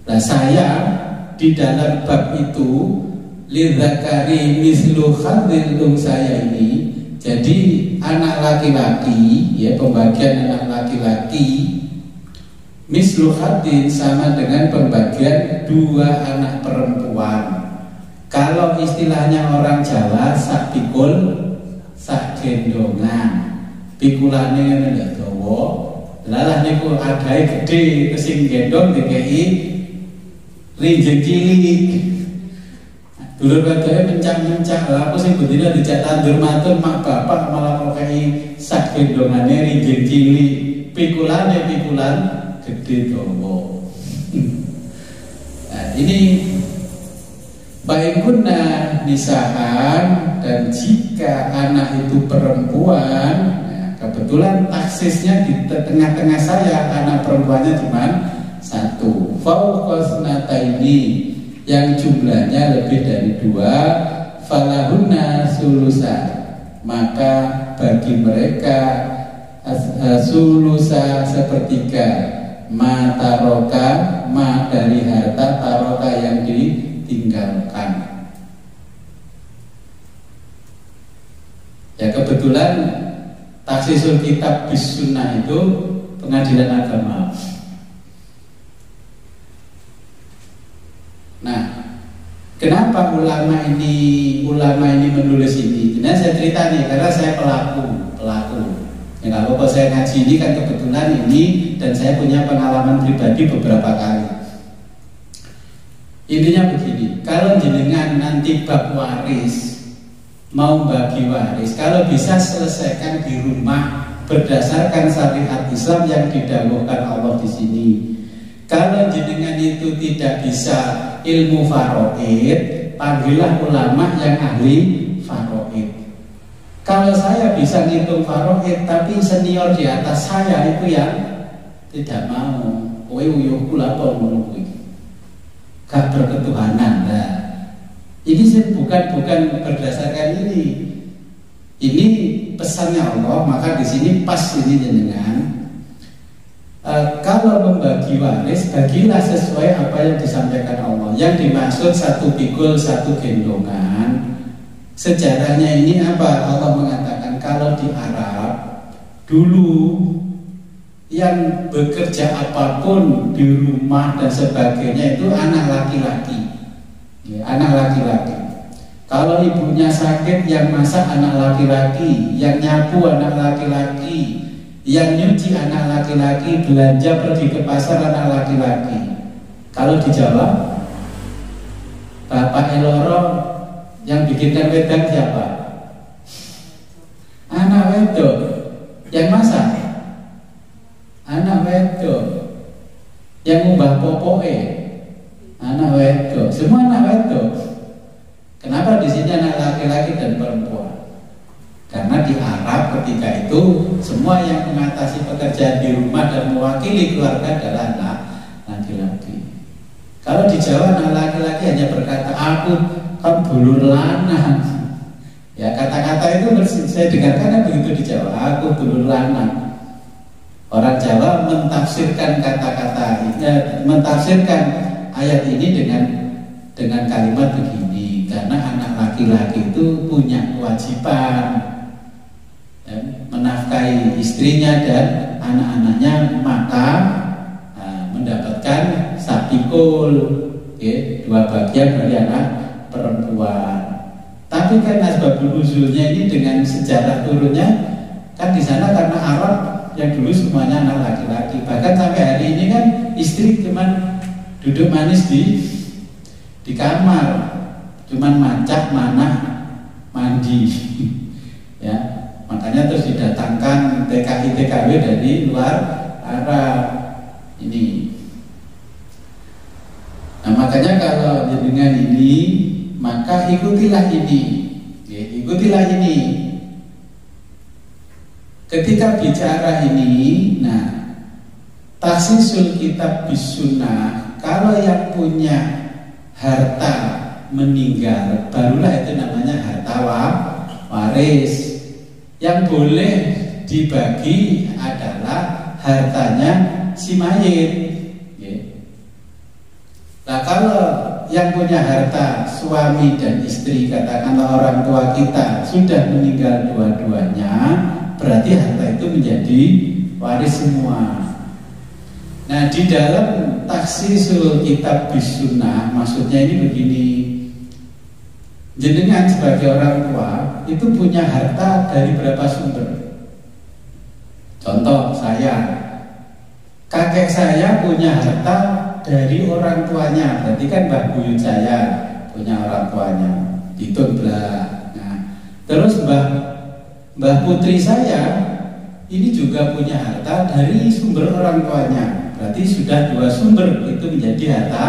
[SPEAKER 1] Nah, saya di dalam bab itu lidzakari mislu hadzil untsayaini. Jadi anak laki-laki, ya pembagian anak laki-laki mislu hadin sama dengan pembagian dua anak perempuan. Kalau istilahnya orang Jawa sak pikul sak gendongan. Pikulane ngene dawa. Lalah niku adae gede kesing gendong dikei rinjeng cilik. Dulur badoke mencang-mencang, lha apa sing bendina dijak tandur matur mak bapak malah kok kei sak gendongane ringgit cilik, pikulan gede dawa. Nah, ini baik guna nisahan, dan jika anak itu perempuan, nah, kebetulan taksisnya di tengah-tengah saya, anak perempuannya cuma satu. Fauqasnata ini yang jumlahnya lebih dari 2, falahunna sulusa, maka bagi mereka sulusa sepertiga, ma taroka, ma dari harta, taroka yang ditinggalkan. Ya kebetulan taksisul kitab bis sunnah itu pengadilan agama. Nah, kenapa ulama ini menulis ini? Jadi saya cerita nih, karena saya pelaku. Ya kalau saya ngaji ini kan kebetulan ini, dan saya punya pengalaman pribadi beberapa kali. Intinya begini, kalau jenengan nanti bab waris, mau bagi waris, kalau bisa selesaikan di rumah berdasarkan syariat Islam yang didahulukan Allah di sini. Kalau jenengan itu tidak bisa ilmu faraid, panggillah ulama yang ahli faraid. Kalau saya bisa ngitung faraid, tapi senior di atas saya itu yang tidak mau, kowe uyuhku lapor ngono kuwi. Gak berketuhanan. Nah, ini bukan berdasarkan ini. Ini pesannya Allah, maka di sini pas ini jenengan. Kalau membagi waris, bagilah sesuai apa yang disampaikan Allah. Yang dimaksud satu pikul, satu gendongan. Sejarahnya ini apa? Allah mengatakan kalau di Arab dulu yang bekerja apapun di rumah dan sebagainya itu anak laki-laki. Ya, anak laki-laki. Kalau ibunya sakit, yang masak anak laki-laki, yang nyapu anak laki-laki, yang nyuci anak laki-laki, belanja pergi ke pasar anak laki-laki. Kalau di Jawa, Bapak Eloro yang bikinkan wedang siapa? Anak wedok. Yang masak? Anak wedok. Yang ngubah popoke? Anak wedok. Semua anak wedok. Kenapa di sini anak laki-laki dan perempuan? Karena di Arab ketika itu semua yang mengatasi pekerjaan di rumah dan mewakili keluarga adalah anak laki-laki. Kalau di Jawa anak laki-laki hanya berkata aku kan dulur lanang. Ya kata-kata itu saya dengarkan begitu di Jawa. Aku dulur lanang. Orang Jawa mentafsirkan kata-kata ini, mentafsirkan ayat ini dengan kalimat begini. Karena anak laki-laki itu punya kewajiban menafkahi istrinya dan anak-anaknya, maka mendapatkan sapikul, ya, 2 bagian dari anak perempuan. Tapi kan asbabun nuzulnya ini dengan sejarah turunnya kan di sana karena Arab yang dulu semuanya anak laki-laki. Bahkan sampai hari ini kan istri cuman duduk manis di kamar, cuman macak, manah, mandi. Ya, makanya terus didatangkan TKI-TKW dari luar Arab ini. Nah, makanya kalau dengan ini, maka ikutilah ini. Ya, ikutilah ini. Ketika bicara ini, nah, taksisul kitab bis sunnah, kalau yang punya harta meninggal, barulah itu namanya harta waris. Yang boleh dibagi adalah hartanya si mayit. Nah, kalau yang punya harta suami dan istri, katakanlah orang tua kita sudah meninggal dua-duanya, berarti harta itu menjadi waris semua. Nah, di dalam taksisul kitab bis sunnah, maksudnya ini begini. Jenengan sebagai orang tua itu punya harta dari berapa sumber? Contoh saya, kakek saya punya harta dari orang tuanya, berarti kan mbah buyut saya punya orang tuanya, hitung belah. Nah, terus mbah putri saya ini juga punya harta dari sumber orang tuanya. Berarti sudah 2 sumber itu menjadi harta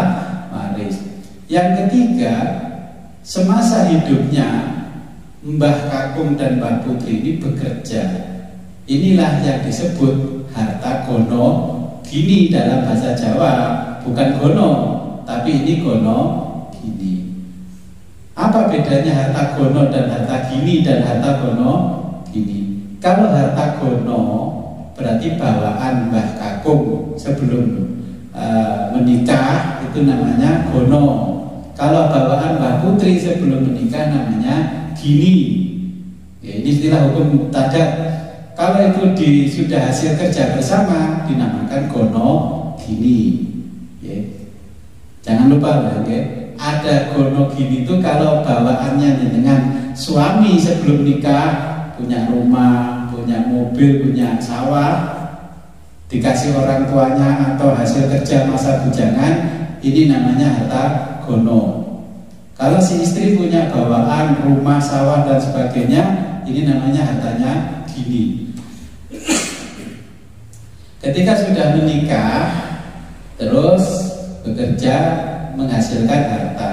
[SPEAKER 1] waris. Yang ketiga, semasa hidupnya Mbah Kakung dan Mbah Putri ini bekerja. Inilah yang disebut harta gono gini dalam bahasa Jawa. Bukan gono, tapi ini gono gini. Apa bedanya harta gono dan harta gini dan harta gono gini? Kalau harta gono berarti bawaan Mbah Kakung sebelum menikah, itu namanya gono. Kalau bawaan Mbah Putri sebelum menikah namanya gini. Ya, ini istilah hukum tadat. Kalau itu sudah hasil kerja bersama dinamakan gono gini. Ya. Jangan lupa loh, ya. Ada gono gini itu kalau bawaannya dengan suami sebelum nikah, punya rumah, punya mobil, punya sawah, dikasih orang tuanya atau hasil kerja masa bujangan, ini namanya harta gono. Kalau si istri punya bawaan rumah, sawah dan sebagainya, ini namanya hartanya gini. Ketika sudah menikah, terus bekerja menghasilkan harta,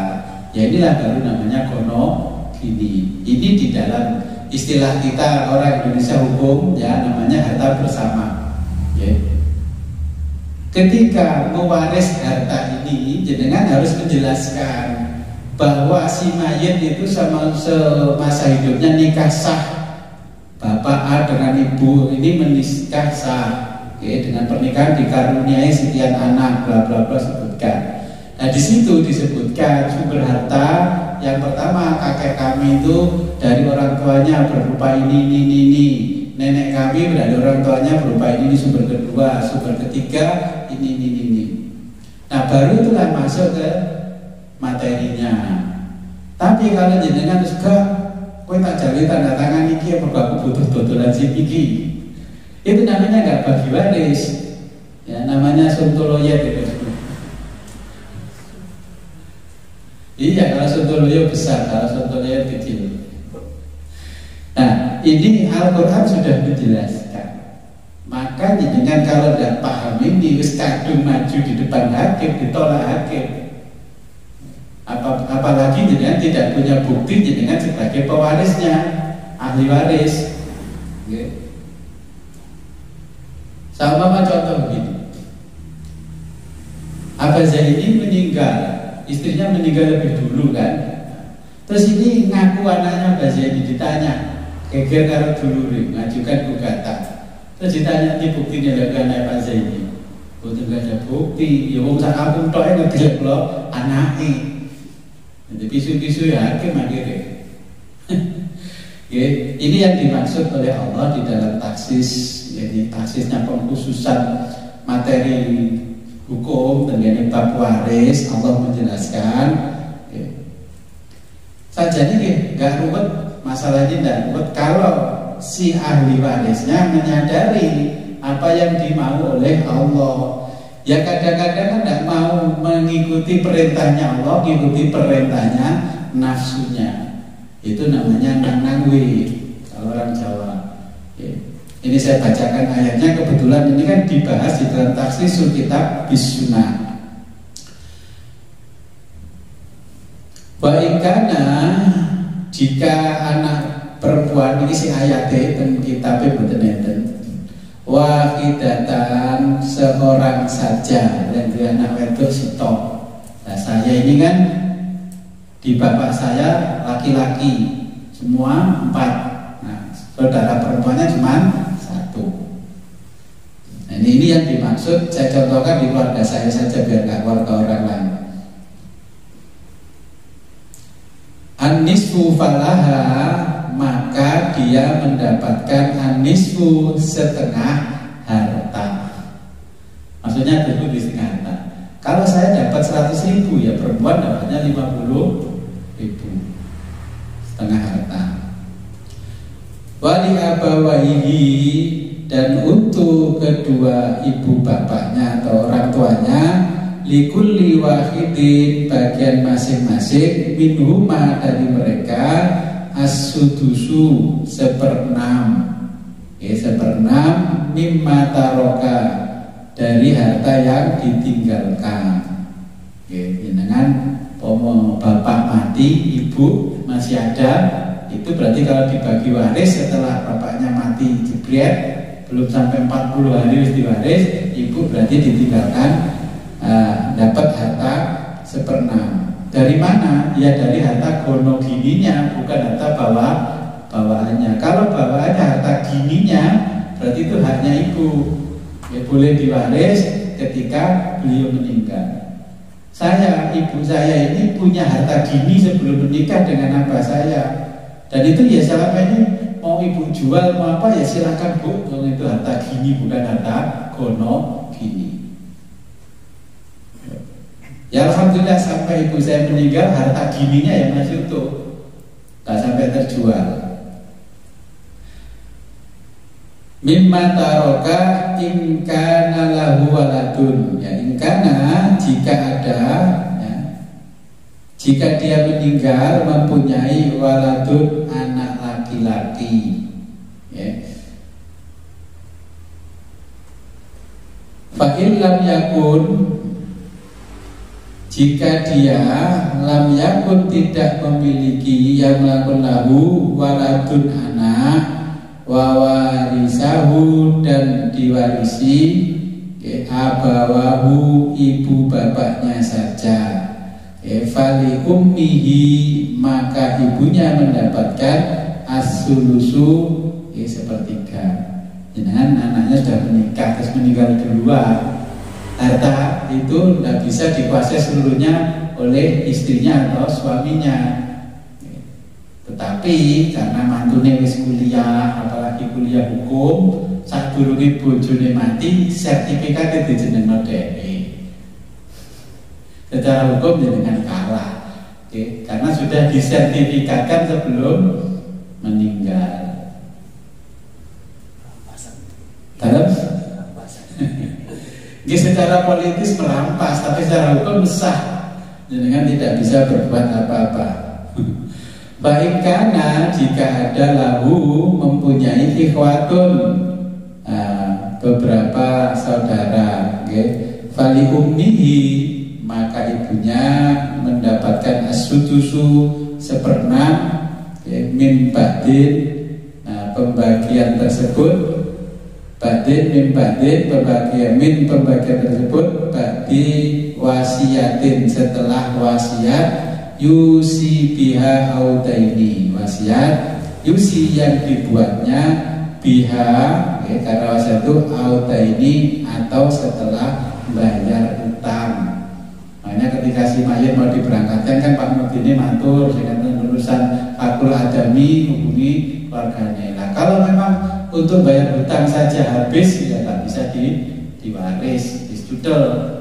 [SPEAKER 1] ya inilah baru namanya gono gini. Ini di dalam istilah kita orang Indonesia hukum, ya namanya harta bersama. Ya. Ketika mewaris harta ini, jenengan harus menjelaskan bahwa si mayit itu semasa hidupnya nikah sah. Bapak A dengan ibu ini menikah sah, dengan pernikahan dikaruniai sekian anak, bla bla bla sebutkan. Nah di situ disebutkan sumber harta yang pertama, kakek kami itu dari orang tuanya berupa ini. Nenek kami dari orang tuanya berupa ini sumber kedua, sumber ketiga ini. Nah baru itulah masuk ke materinya. Tapi kalau jenengan suka, kowe tak jali tanda tangan iki mergo aku butuh dodolan sing iki, itu namanya nggak bagi waris, ya namanya sontoloyet itu. Iya, kalau sontoloyet besar, kalau sontoloyet kecil. Nah ini Al-Quran sudah menjelaskan. Maka jenengan kalau tidak paham ini, wis kadung maju di depan hakim, ditolak hakim. Apalagi jenengan tidak punya bukti jenengan sebagai pewarisnya, ahli waris. Sama contoh begini, Abah Zaini meninggal, istrinya meninggal lebih dulu kan. Terus ini ngaku anaknya Abah Zaini, ditanya geger karo dulure, ngajukan gugatan. Terus ditanya ini buktinya lagi anak Abah Zaini. Betul gak ada bukti. Ya wong sak kampung tok ngedelok lho anake. Jadi pisu-pisu ya hakim akhirnya. Ini yang dimaksud oleh Allah di dalam taksis. Jadi taksisnya pengkhususan materi hukum tentang bab waris. Allah menjelaskan. Saja ini nggak ruwet, masalah ini nggak ruwet kalau si ahli warisnya menyadari apa yang dimau oleh Allah. Ya kadang-kadang kan tidak mau mengikuti perintahnya Allah, mengikuti perintahnya nafsunya. Itu namanya nang-nangwi kalau orang Jawa. Ini saya bacakan ayatnya, kebetulan ini kan dibahas di dalam taksisul kitab bis-sunnah. Baikana jika anak perempuan ini si ayatnya dan kitabnya betul-betul wahidatan seorang saja dan dia anak wedok sitok. Nah saya ini kan di bapak saya laki-laki semua 4. Nah saudara perempuannya cuma 1. Nah, ini yang dimaksud, saya contohkan di keluarga saya saja biar nggak keluarga orang lain. An-nisfu falaha, maka dia mendapatkan an-nisfu setengah harta. Maksudnya dulu di setengah harta. Kalau saya dapat 100.000 ya perempuan dapatnya 50.000 setengah harta. Wali abawaihi, dan untuk kedua ibu bapaknya atau orang tuanya, likulli wahidin, bagian masing-masing, minhuma dari mereka, as-sudusu 1/6. seperenam mimma taroka, dari harta yang ditinggalkan. Dengan bapak mati, ibu masih ada, itu berarti kalau dibagi waris setelah bapaknya mati jebret, belum sampai 40 hari harus diwaris, ibu berarti ditinggalkan dapat harta seperenam. Dari mana? Ya dari harta gono gininya, bukan harta bawaannya. Kalau bawaannya harta gininya, berarti itu haknya ibu. Ya boleh diwaris ketika beliau meninggal. Ibu saya ini punya harta gini sebelum menikah dengan abah saya. Dan itu ya selama ini mau ibu jual mau apa ya silakan bu, itu harta gini bukan harta gono gini. Ya alhamdulillah sampai ibu saya meninggal harta gininya yang masih utuh, tak sampai terjual. Mimma taroka ingkana lahu waladun, ya ingkana jika ada, ya, jika dia meninggal mempunyai waladun anak laki-laki, ya. Fa in lam yakun, jika dia lam yakun tidak memiliki yang melakukan lahu waladun anak wawarisahu dan diwarisi abawahu ibu bapaknya saja, fali ummihi maka ibunya mendapatkan as-sulusu sepertiga. Jangan anaknya sudah menikah terus meninggal duluan, harta itu tidak bisa dikuasai seluruhnya oleh istrinya atau suaminya. Tetapi karena mantune wis kuliah, apalagi kuliah hukum, sadurunge bojone mati, sertifikat dijenengno dhewe. Secara hukum jenengan kalah, karena sudah disertifikatkan sebelum meninggal. Terus, secara politis merampas, tapi secara hukum sah, jenengan tidak bisa berbuat apa-apa. Baik karena jika ada lahu mempunyai ikhwatun, beberapa saudara, fali ummihi maka ibunya mendapatkan as-sudusu seperenam, min ba'din, pembagian tersebut ba'din min ba'din, pembagian tersebut ba'di wasiatin, setelah wasiat yusi biha autaini, wasiat yusi yang dibuatnya biha, karena wasiat itu autaini atau setelah bayar utang. Makanya ketika si mayit mau diberangkatkan kan Pak Mudin matur dengan urusan akul adami hubungi keluarganya. Nah kalau memang untuk bayar hutang saja habis ya tak bisa diwaris, disudel.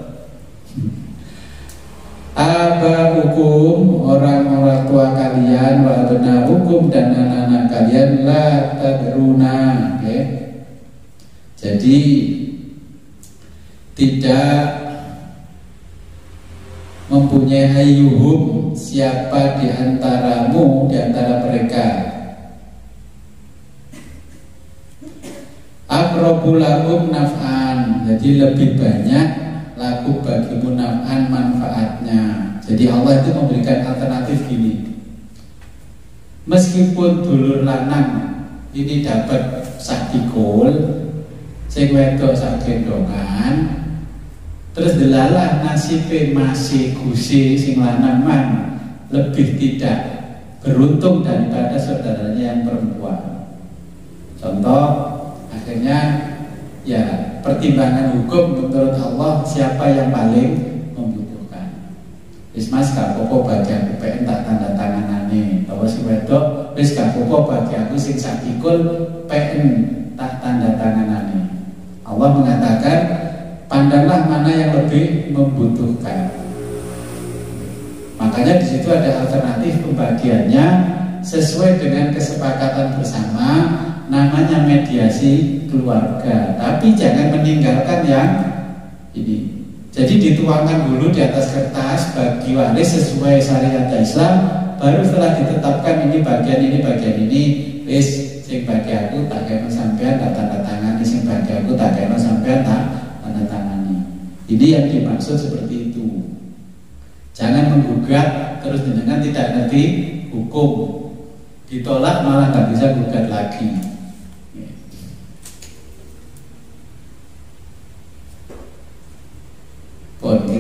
[SPEAKER 1] Aba hukum orang tua kalian, wa abna hukum dan anak-anak kalian la tadruna, jadi tidak mempunyai ayyuhum siapa di antaramu, di antara mereka, aqrabulahum naf'an, jadi lebih banyak laku bagimu naf'an manfaatnya. Jadi Allah itu memberikan alternatif gini, meskipun dulur lanang ini dapat sakikul, sing wedok sak gendongan, terus delalah nasibe masih gusi sing lanang man lebih tidak beruntung daripada saudaranya yang perempuan. Contoh, akhirnya ya pertimbangan hukum menurut Allah siapa yang paling membutuhkan. Wis mas gak apa-apa bagi aku PN tak tanda tanganane, bahwa si wedok wis gak apa-apa bagi aku sing sakikul PN tak tanda tanganane. Allah mengatakan pandanglah mana yang lebih membutuhkan. Makanya di situ ada alternatif pembagiannya sesuai dengan kesepakatan bersama, namanya mediasi keluarga. Tapi jangan meninggalkan yang ini. Jadi dituangkan dulu di atas kertas bagi waris sesuai syariat Islam, baru setelah ditetapkan ini bagian ini wis sing bagi aku tak kena sampean tak tanda tangani, sing bagi aku tak kena sampean tak tanda tangani. Ini yang dimaksud seperti itu. Jangan menggugat terus dengan tidak ngerti hukum, ditolak malah nggak bisa gugat lagi.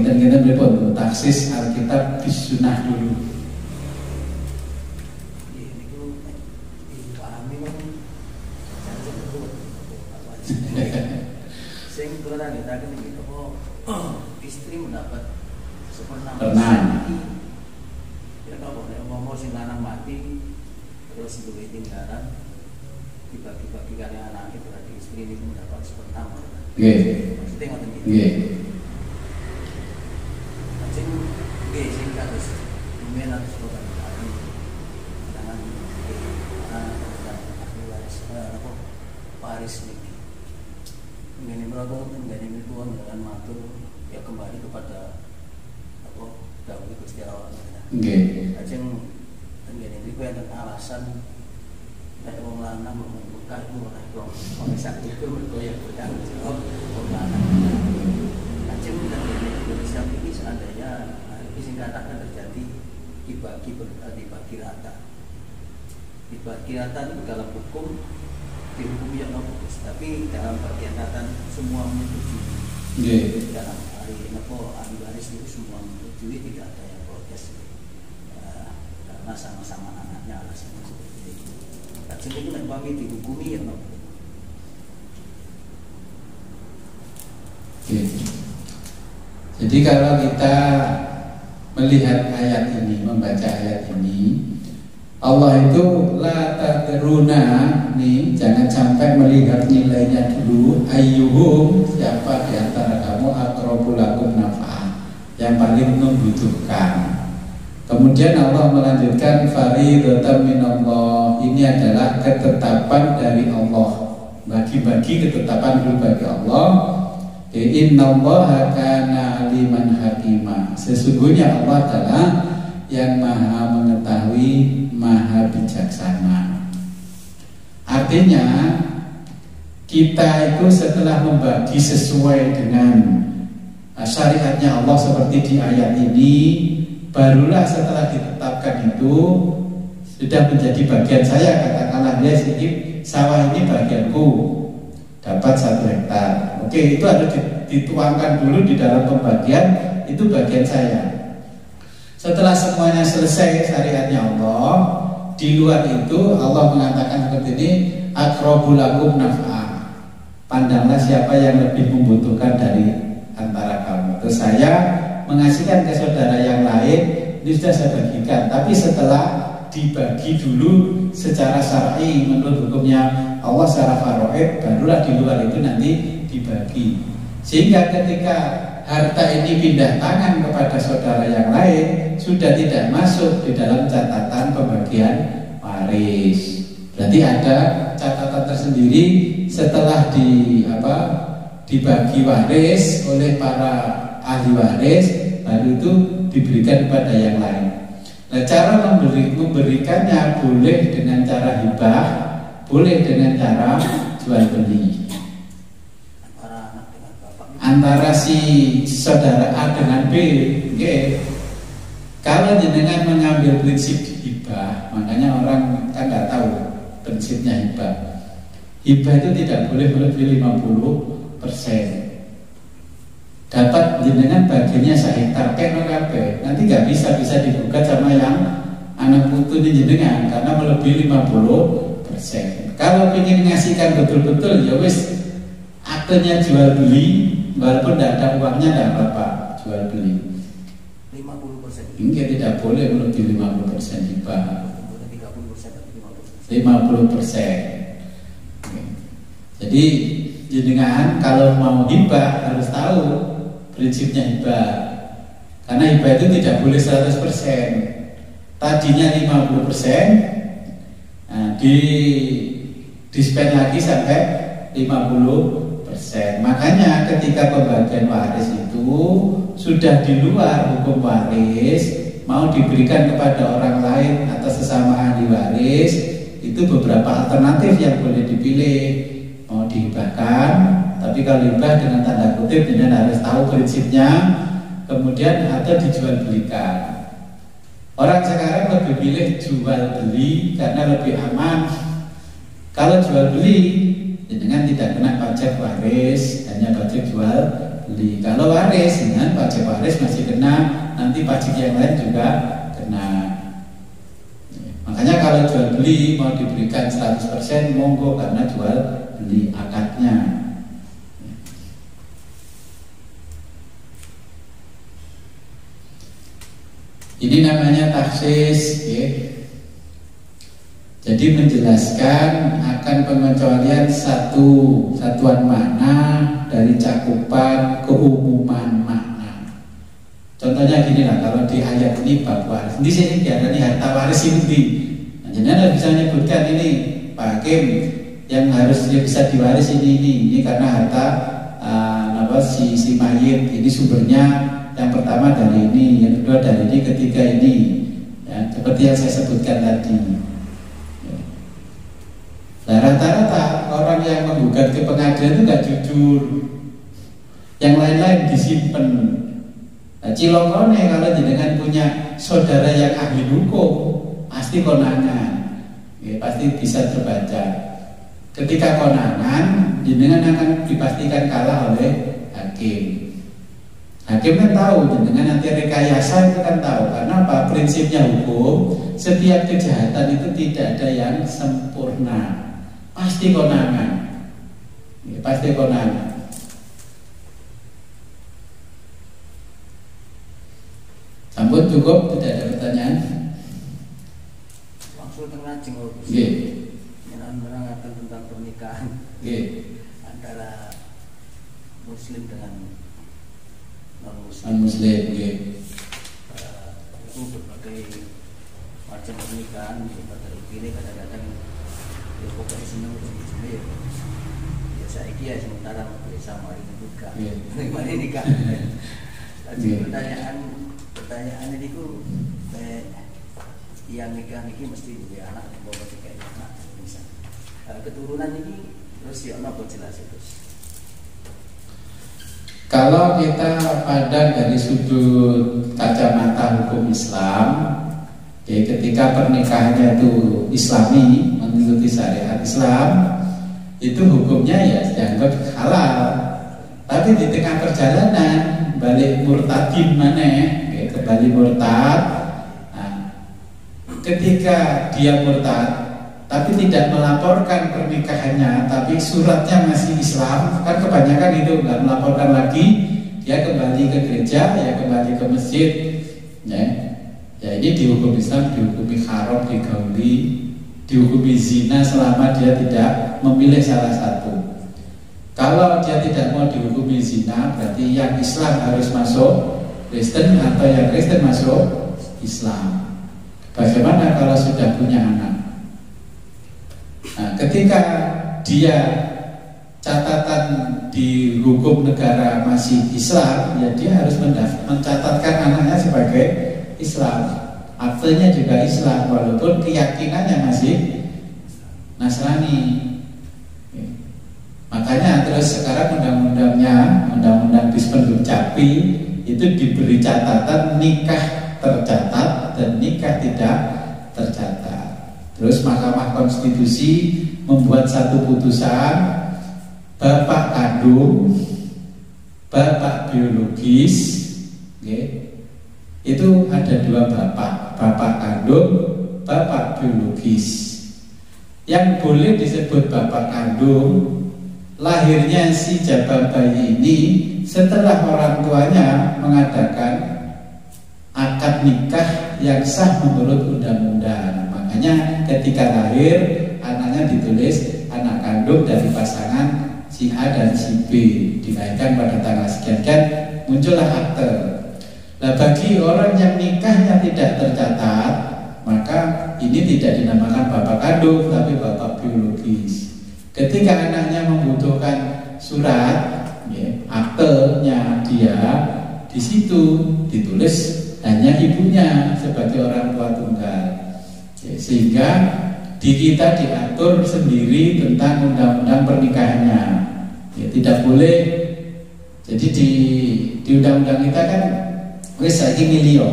[SPEAKER 1] Kita berpon taksis Alkitab disunah dulu.
[SPEAKER 2] Sing kula nangitaken iki istri mendapat
[SPEAKER 1] pernah.
[SPEAKER 2] Ya kalau ngomong sing lanang mati terus duwe tinggalan dibagi-bagi kali anak itu berarti istri ini mendapat sepertama.
[SPEAKER 1] Nggih.
[SPEAKER 2] Maksudnya ngoten iki.
[SPEAKER 1] Nggih.
[SPEAKER 2] Sing kados lumayan harus coba dikali dengan apa Paris niki. Ngene mlaku ngene niku dengan matur ya kembali kepada apa dawuh Gusti Allah.
[SPEAKER 1] Nggih.
[SPEAKER 2] Ajeng ngene niku enten alasan nek wong lanang membuka iku ora wong sak iku mergo ya godang wong lanang. Ajeng ngene Indonesia iki seandainya sing katakan terjadi dibagi rata. Dibagi rata itu dalam hukum dihukumi yang bagus, tapi dalam bagian rata semua menyetujui. Dalam ahli waris itu semua menyetujui, tidak ada yang protes. Karena sama-sama anaknya alasannya seperti itu. Jadi itu kami dihukumi yang bagus.
[SPEAKER 1] Jadi kalau kita melihat ayat ini, membaca ayat ini, Allah itu la tadruna nih, jangan sampai melihat nilainya dulu. Ayyuhum, siapa di antara kamu aqrabu lakum naf'a, yang paling membutuhkan. Kemudian Allah melanjutkan faridatan minallah, ini adalah ketetapan dari Allah. Bagi-bagi ketetapan dulu bagi Allah. Innallaha kana aliman hakima. Sesungguhnya Allah adalah yang maha mengetahui, maha bijaksana. Artinya kita itu setelah membagi sesuai dengan syariatnya Allah seperti di ayat ini, barulah setelah ditetapkan itu sudah menjadi bagian saya. Katakanlah dia sedikit sawah ini bagianku, dapat 1 hektar. Oke, itu harus dituangkan dulu di dalam pembagian, itu bagian saya. Setelah semuanya selesai syariatnya Allah, di luar itu Allah mengatakan seperti ini, aqrabu lakum naf'a. Pandanglah siapa yang lebih membutuhkan dari antara kamu. Terus saya mengasihkan ke saudara yang lain, ini sudah saya bagikan. Tapi setelah dibagi dulu secara syar'i menurut hukumnya Allah secara faraid, barulah di luar itu nanti dibagi. Sehingga ketika harta ini pindah tangan kepada saudara yang lain, sudah tidak masuk di dalam catatan pembagian waris. Berarti ada catatan tersendiri setelah dibagi waris oleh para ahli waris, baru itu diberikan kepada yang lain. Nah, cara memberikannya boleh dengan cara hibah, boleh dengan cara jual beli. Antara si saudara A dengan B, kalau jenengan mengambil prinsip hibah, makanya orang kan nggak tahu prinsipnya hibah. Hibah itu tidak boleh melebihi 50%. Dapat jenengan bagiannya 1 hektar kabeh, nanti nggak bisa digugat sama yang anak putu jenengan karena melebihi 50%. Kalau ingin ngasihkan betul-betul, ya wis aktenya jual beli. Walaupun tidak ada uangnya tidak apa-apa, jual beli.
[SPEAKER 2] 50%.
[SPEAKER 1] Ini tidak boleh melebihi 50% hibah. 50%. Jadi jenengan kalau mau hibah harus tahu prinsipnya hibah. Karena hibah itu tidak boleh 100%. Tadinya 50%, nah, di spend lagi sampai 50%. Makanya ketika pembagian waris itu sudah di luar hukum waris, mau diberikan kepada orang lain atau sesama ahli waris, itu Itu beberapa alternatif yang boleh dipilih. Mau dihibahkan, tapi kalau hibah dengan tanda kutip, dengan harus tahu prinsipnya. Kemudian atau dijual belikan. Orang sekarang lebih pilih jual beli karena lebih aman. Kalau jual beli dengan tidak kena pajak waris, hanya pajak jual beli. Kalau waris dengan pajak waris masih kena, nanti pajak yang lain juga kena. Makanya kalau jual beli mau diberikan 100% monggo, karena jual beli akadnya. Ini namanya taksis, ya. Jadi menjelaskan akan pengecualian satuan makna dari cakupan keumuman makna. Contohnya gini lah, kalau di ayat ini bab waris, di sini diarani harta waris inti. Nah, jadi bisa menyebutkan ini Pak Hakim yang harusnya bisa diwaris ini karena harta si mayit ini sumbernya. Yang pertama dari ini, yang kedua dari ini, ketiga ini, ya, seperti yang saya sebutkan tadi. Nah, rata-rata orang yang menggugat ke pengadilan itu nggak jujur, yang lain-lain disimpan. Nah, cilokone kalau jenengan punya saudara yang ahli hukum, pasti konangan, ya, pasti bisa terbaca. Ketika konangan, jenengan akan dipastikan kalah oleh hakim. Hakim kan tahu, dengan nanti rekayasa itu kan tahu. Karena apa? Prinsipnya hukum, setiap kejahatan itu tidak ada yang sempurna. Pasti konangan, ya, pasti konangan. Sampun cukup, tidak ada pertanyaan.
[SPEAKER 2] Langsung tengah jenguk. Menerangkan tentang pernikahan antara Muslim dengan
[SPEAKER 1] non-Muslim,
[SPEAKER 2] itu berbagai macam pernikahan. Seperti ini kadang-kadang ya pokoknya senang ya saya kira sementara bisa mari nikah, mari nikah. Jadi pertanyaan ini ku yang nikah ini mesti punya anak, bawa nikah anak, bisa keturunan ini terus ya apa jelas itu.
[SPEAKER 1] Kalau kita pandang dari sudut kacamata hukum Islam, ya, ketika pernikahannya itu Islami, mengikuti syariat Islam, itu hukumnya ya dianggap halal. Tapi di tengah perjalanan balik murtadin maneh, ya, kembali murtad. Nah, ketika dia murtad tapi tidak melaporkan pernikahannya, tapi suratnya masih Islam, kan kebanyakan itu nggak melaporkan lagi, dia kembali ke gereja, ya kembali ke masjid, ya ini dihukum Islam, dihukumi haram, digauli, dihukumi zina selama dia tidak memilih salah satu. Kalau dia tidak mau dihukumi zina, berarti yang Islam harus masuk Kristen atau yang Kristen masuk Islam. Bagaimana kalau sudah punya anak? Nah, ketika dia catatan di hukum negara masih Islam, ya dia harus mencatatkan anaknya sebagai Islam. Aktenya juga Islam, walaupun keyakinannya masih Nasrani. Makanya terus sekarang undang-undang Dispenduk Capil itu diberi catatan nikah tercatat dan nikah tidak tercatat. Terus Mahkamah Konstitusi membuat satu putusan, bapak kandung, bapak biologis, itu ada dua bapak kandung, bapak biologis. Yang boleh disebut bapak kandung, lahirnya si jabang bayi ini setelah orang tuanya mengadakan akad nikah yang sah menurut undang-undang. Makanya ketika lahir anaknya ditulis anak kandung dari pasangan si A dan si B, dilahirkan pada tanggal sekian-sekian, muncullah akte. Nah, bagi orang yang nikahnya tidak tercatat, maka ini tidak dinamakan bapak kandung tapi bapak biologis. Ketika anaknya membutuhkan surat, ya, aktenya dia, di situ ditulis hanya ibunya sebagai orang tua tunggal. Sehingga di kita diatur sendiri tentang undang-undang pernikahannya. Ya, tidak boleh. Jadi di undang-undang kita kan wis saiki milih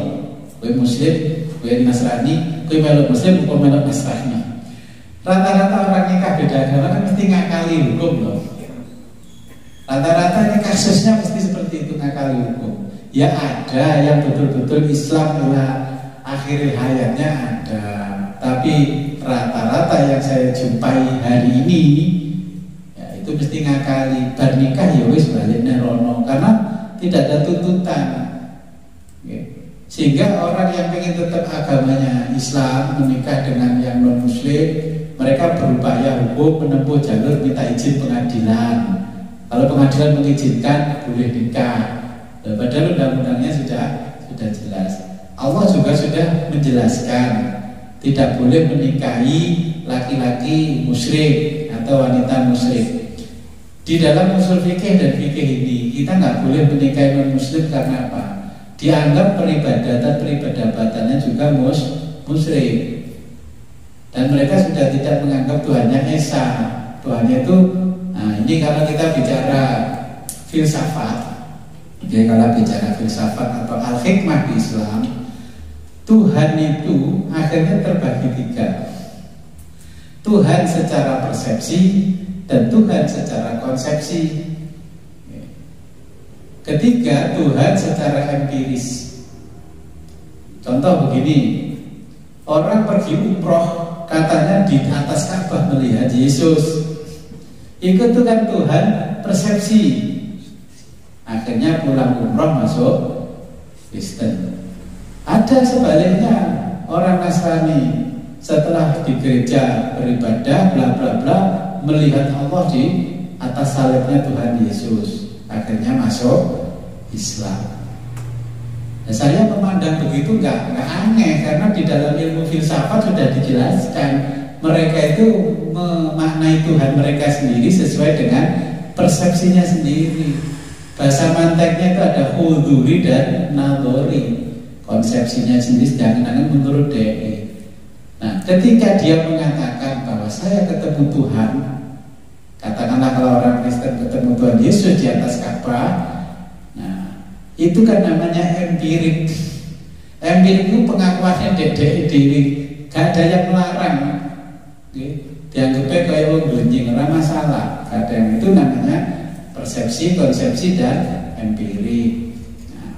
[SPEAKER 1] kowe muslim, kowe Nasrani, kowe melok muslim, kowe melok Nasrani. Rata-rata orang nikah beda agama kan mesti ngakali hukum loh. Rata-rata ini kasusnya mesti seperti itu, ngakali hukum. Ya ada yang betul-betul Islam adalah akhir hayatnya ada. Tapi rata-rata yang saya jumpai hari ini ya itu mesti ngakali. Bar nikah ya wis balik nerono karena tidak ada tuntutan. Sehingga orang yang ingin tetap agamanya Islam menikah dengan yang non muslim, mereka berupaya hukum menempuh jalur minta izin pengadilan. Kalau pengadilan mengizinkan boleh nikah. Padahal undang-undangnya sudah jelas. Allah juga sudah menjelaskan tidak boleh menikahi laki-laki musyrik atau wanita musyrik. Di dalam usul fikih dan fikih ini kita nggak boleh menikahi non muslim karena apa? Dianggap peribadatannya juga musyrik. Dan mereka sudah tidak menganggap Tuhannya Esa. Tuhannya itu, nah ini kalau kita bicara filsafat, jadi kalau bicara filsafat atau al-hikmah di Islam, Tuhan itu akhirnya terbagi 3. Tuhan secara persepsi dan Tuhan secara konsepsi. Ketiga, Tuhan secara empiris. Contoh begini, orang pergi umroh, katanya di atas Ka'bah melihat Yesus. Itu kan Tuhan persepsi. Akhirnya pulang umroh masuk Kristen. Ada sebaliknya, orang Nasrani setelah di gereja beribadah bla bla bla melihat Allah di atas salibnya Tuhan Yesus. Akhirnya masuk Islam. Nah, saya memandang begitu nggak aneh karena di dalam ilmu filsafat sudah dijelaskan mereka itu memaknai Tuhan mereka sendiri sesuai dengan persepsinya sendiri. Bahasa manteknya itu ada huduri dan nadori. Konsepsinya sendiri jangan menurut DE. Nah, ketika dia mengatakan bahwa saya ketemu Tuhan, katakanlah kalau orang Kristen ketemu Tuhan Yesus di atas Ka'bah, nah itu kan namanya empirik. Empirik itu pengakuannya diri, gak ada yang melarang. Dianggapnya kayak wong gunjing, ora masalah. Gak ada yang itu namanya persepsi, konsepsi dan empirik. Nah,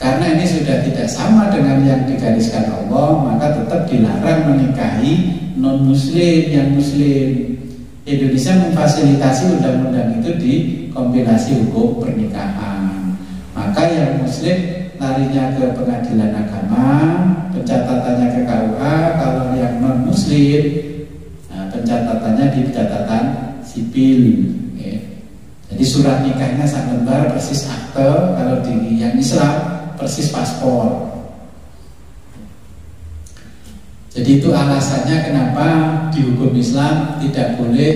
[SPEAKER 1] karena ini sudah tidak sama dengan yang digariskan Allah, maka tetap dilarang menikahi non muslim yang muslim. Indonesia memfasilitasi undang-undang itu di kompilasi hukum pernikahan. Maka yang muslim larinya ke pengadilan agama, pencatatannya ke KUA. Kalau yang non muslim, nah, pencatatannya di catatan sipil. Jadi surat nikahnya sak lembar persis akte. Kalau di yang Islam persis paspor. Jadi itu alasannya kenapa di hukum Islam tidak boleh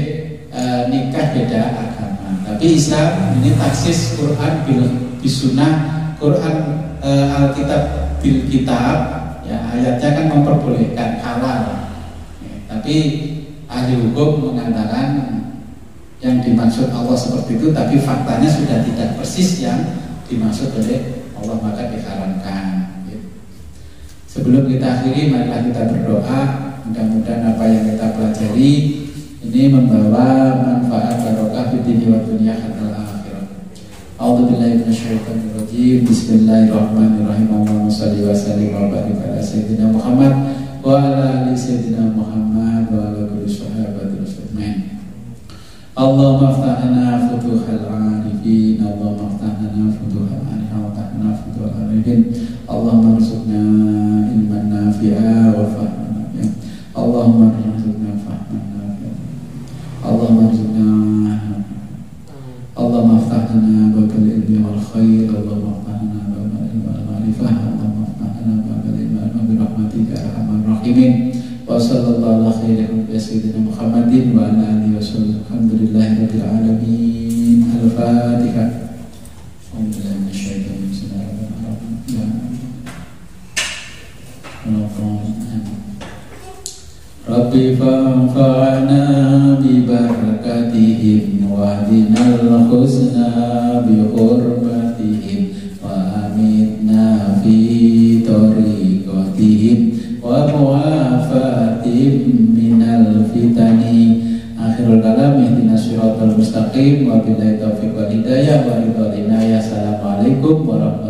[SPEAKER 1] nikah beda agama. Tapi Islam ini taksis Quran bil sunnah, Quran Alkitab bil kitab, ya ayatnya kan memperbolehkan halal. Tapi ahli hukum mengatakan yang dimaksud Allah seperti itu, tapi faktanya sudah tidak persis yang dimaksud oleh Allah, maka diharamkan. Sebelum kita akhiri, marilah kita berdoa. Mudah-mudahan apa yang kita pelajari ini membawa manfaat barokah di dunia wa dunia hatta akhirah. A'udzubillahi minasyaitonir rajim. Bismillahirrahmanirrahim. Allahumma shalli wa sallim wa barik ala sayyidina Muhammad wa ala ali sayyidina Muhammad wa ala kulli sahabatir rasulih. Allahumma aftahna futuhal arifin. Allahumma aftahna futuhal arifin. Aftahna futuhal arifin. Allahumma arzuqna ilman nafi'a wa fahman nafi'a. Allahumma arzuqna fahman nafi'a. Allahumma arzuqna. Allahumma aftahna babal ilmi wal khair. Allahumma aftahna babal ilmi wal ma'rifah. Allahumma aftahna babal ilmi wal ma'rifah bi rahmatika ya arhamar rahimin. Wa sallallahu ala khairin sayyidina Muhammadin wa ala alihi wa sallam. Alhamdulillahirabbil alamin. Al-Fatihah. Alhamdulillah minasyaitonir rajim. Rabbi fa'anfa'na bibarakatihim wahdinal husna bihurmatihim wa amitna fi tariqatihim wa mu'afatim minal fitani. Akhirul kalam ihdinas siratal mustaqim wa billahi taufiq wal hidayah wa ridha. Assalamualaikum warahmatullahi wabarakatuh.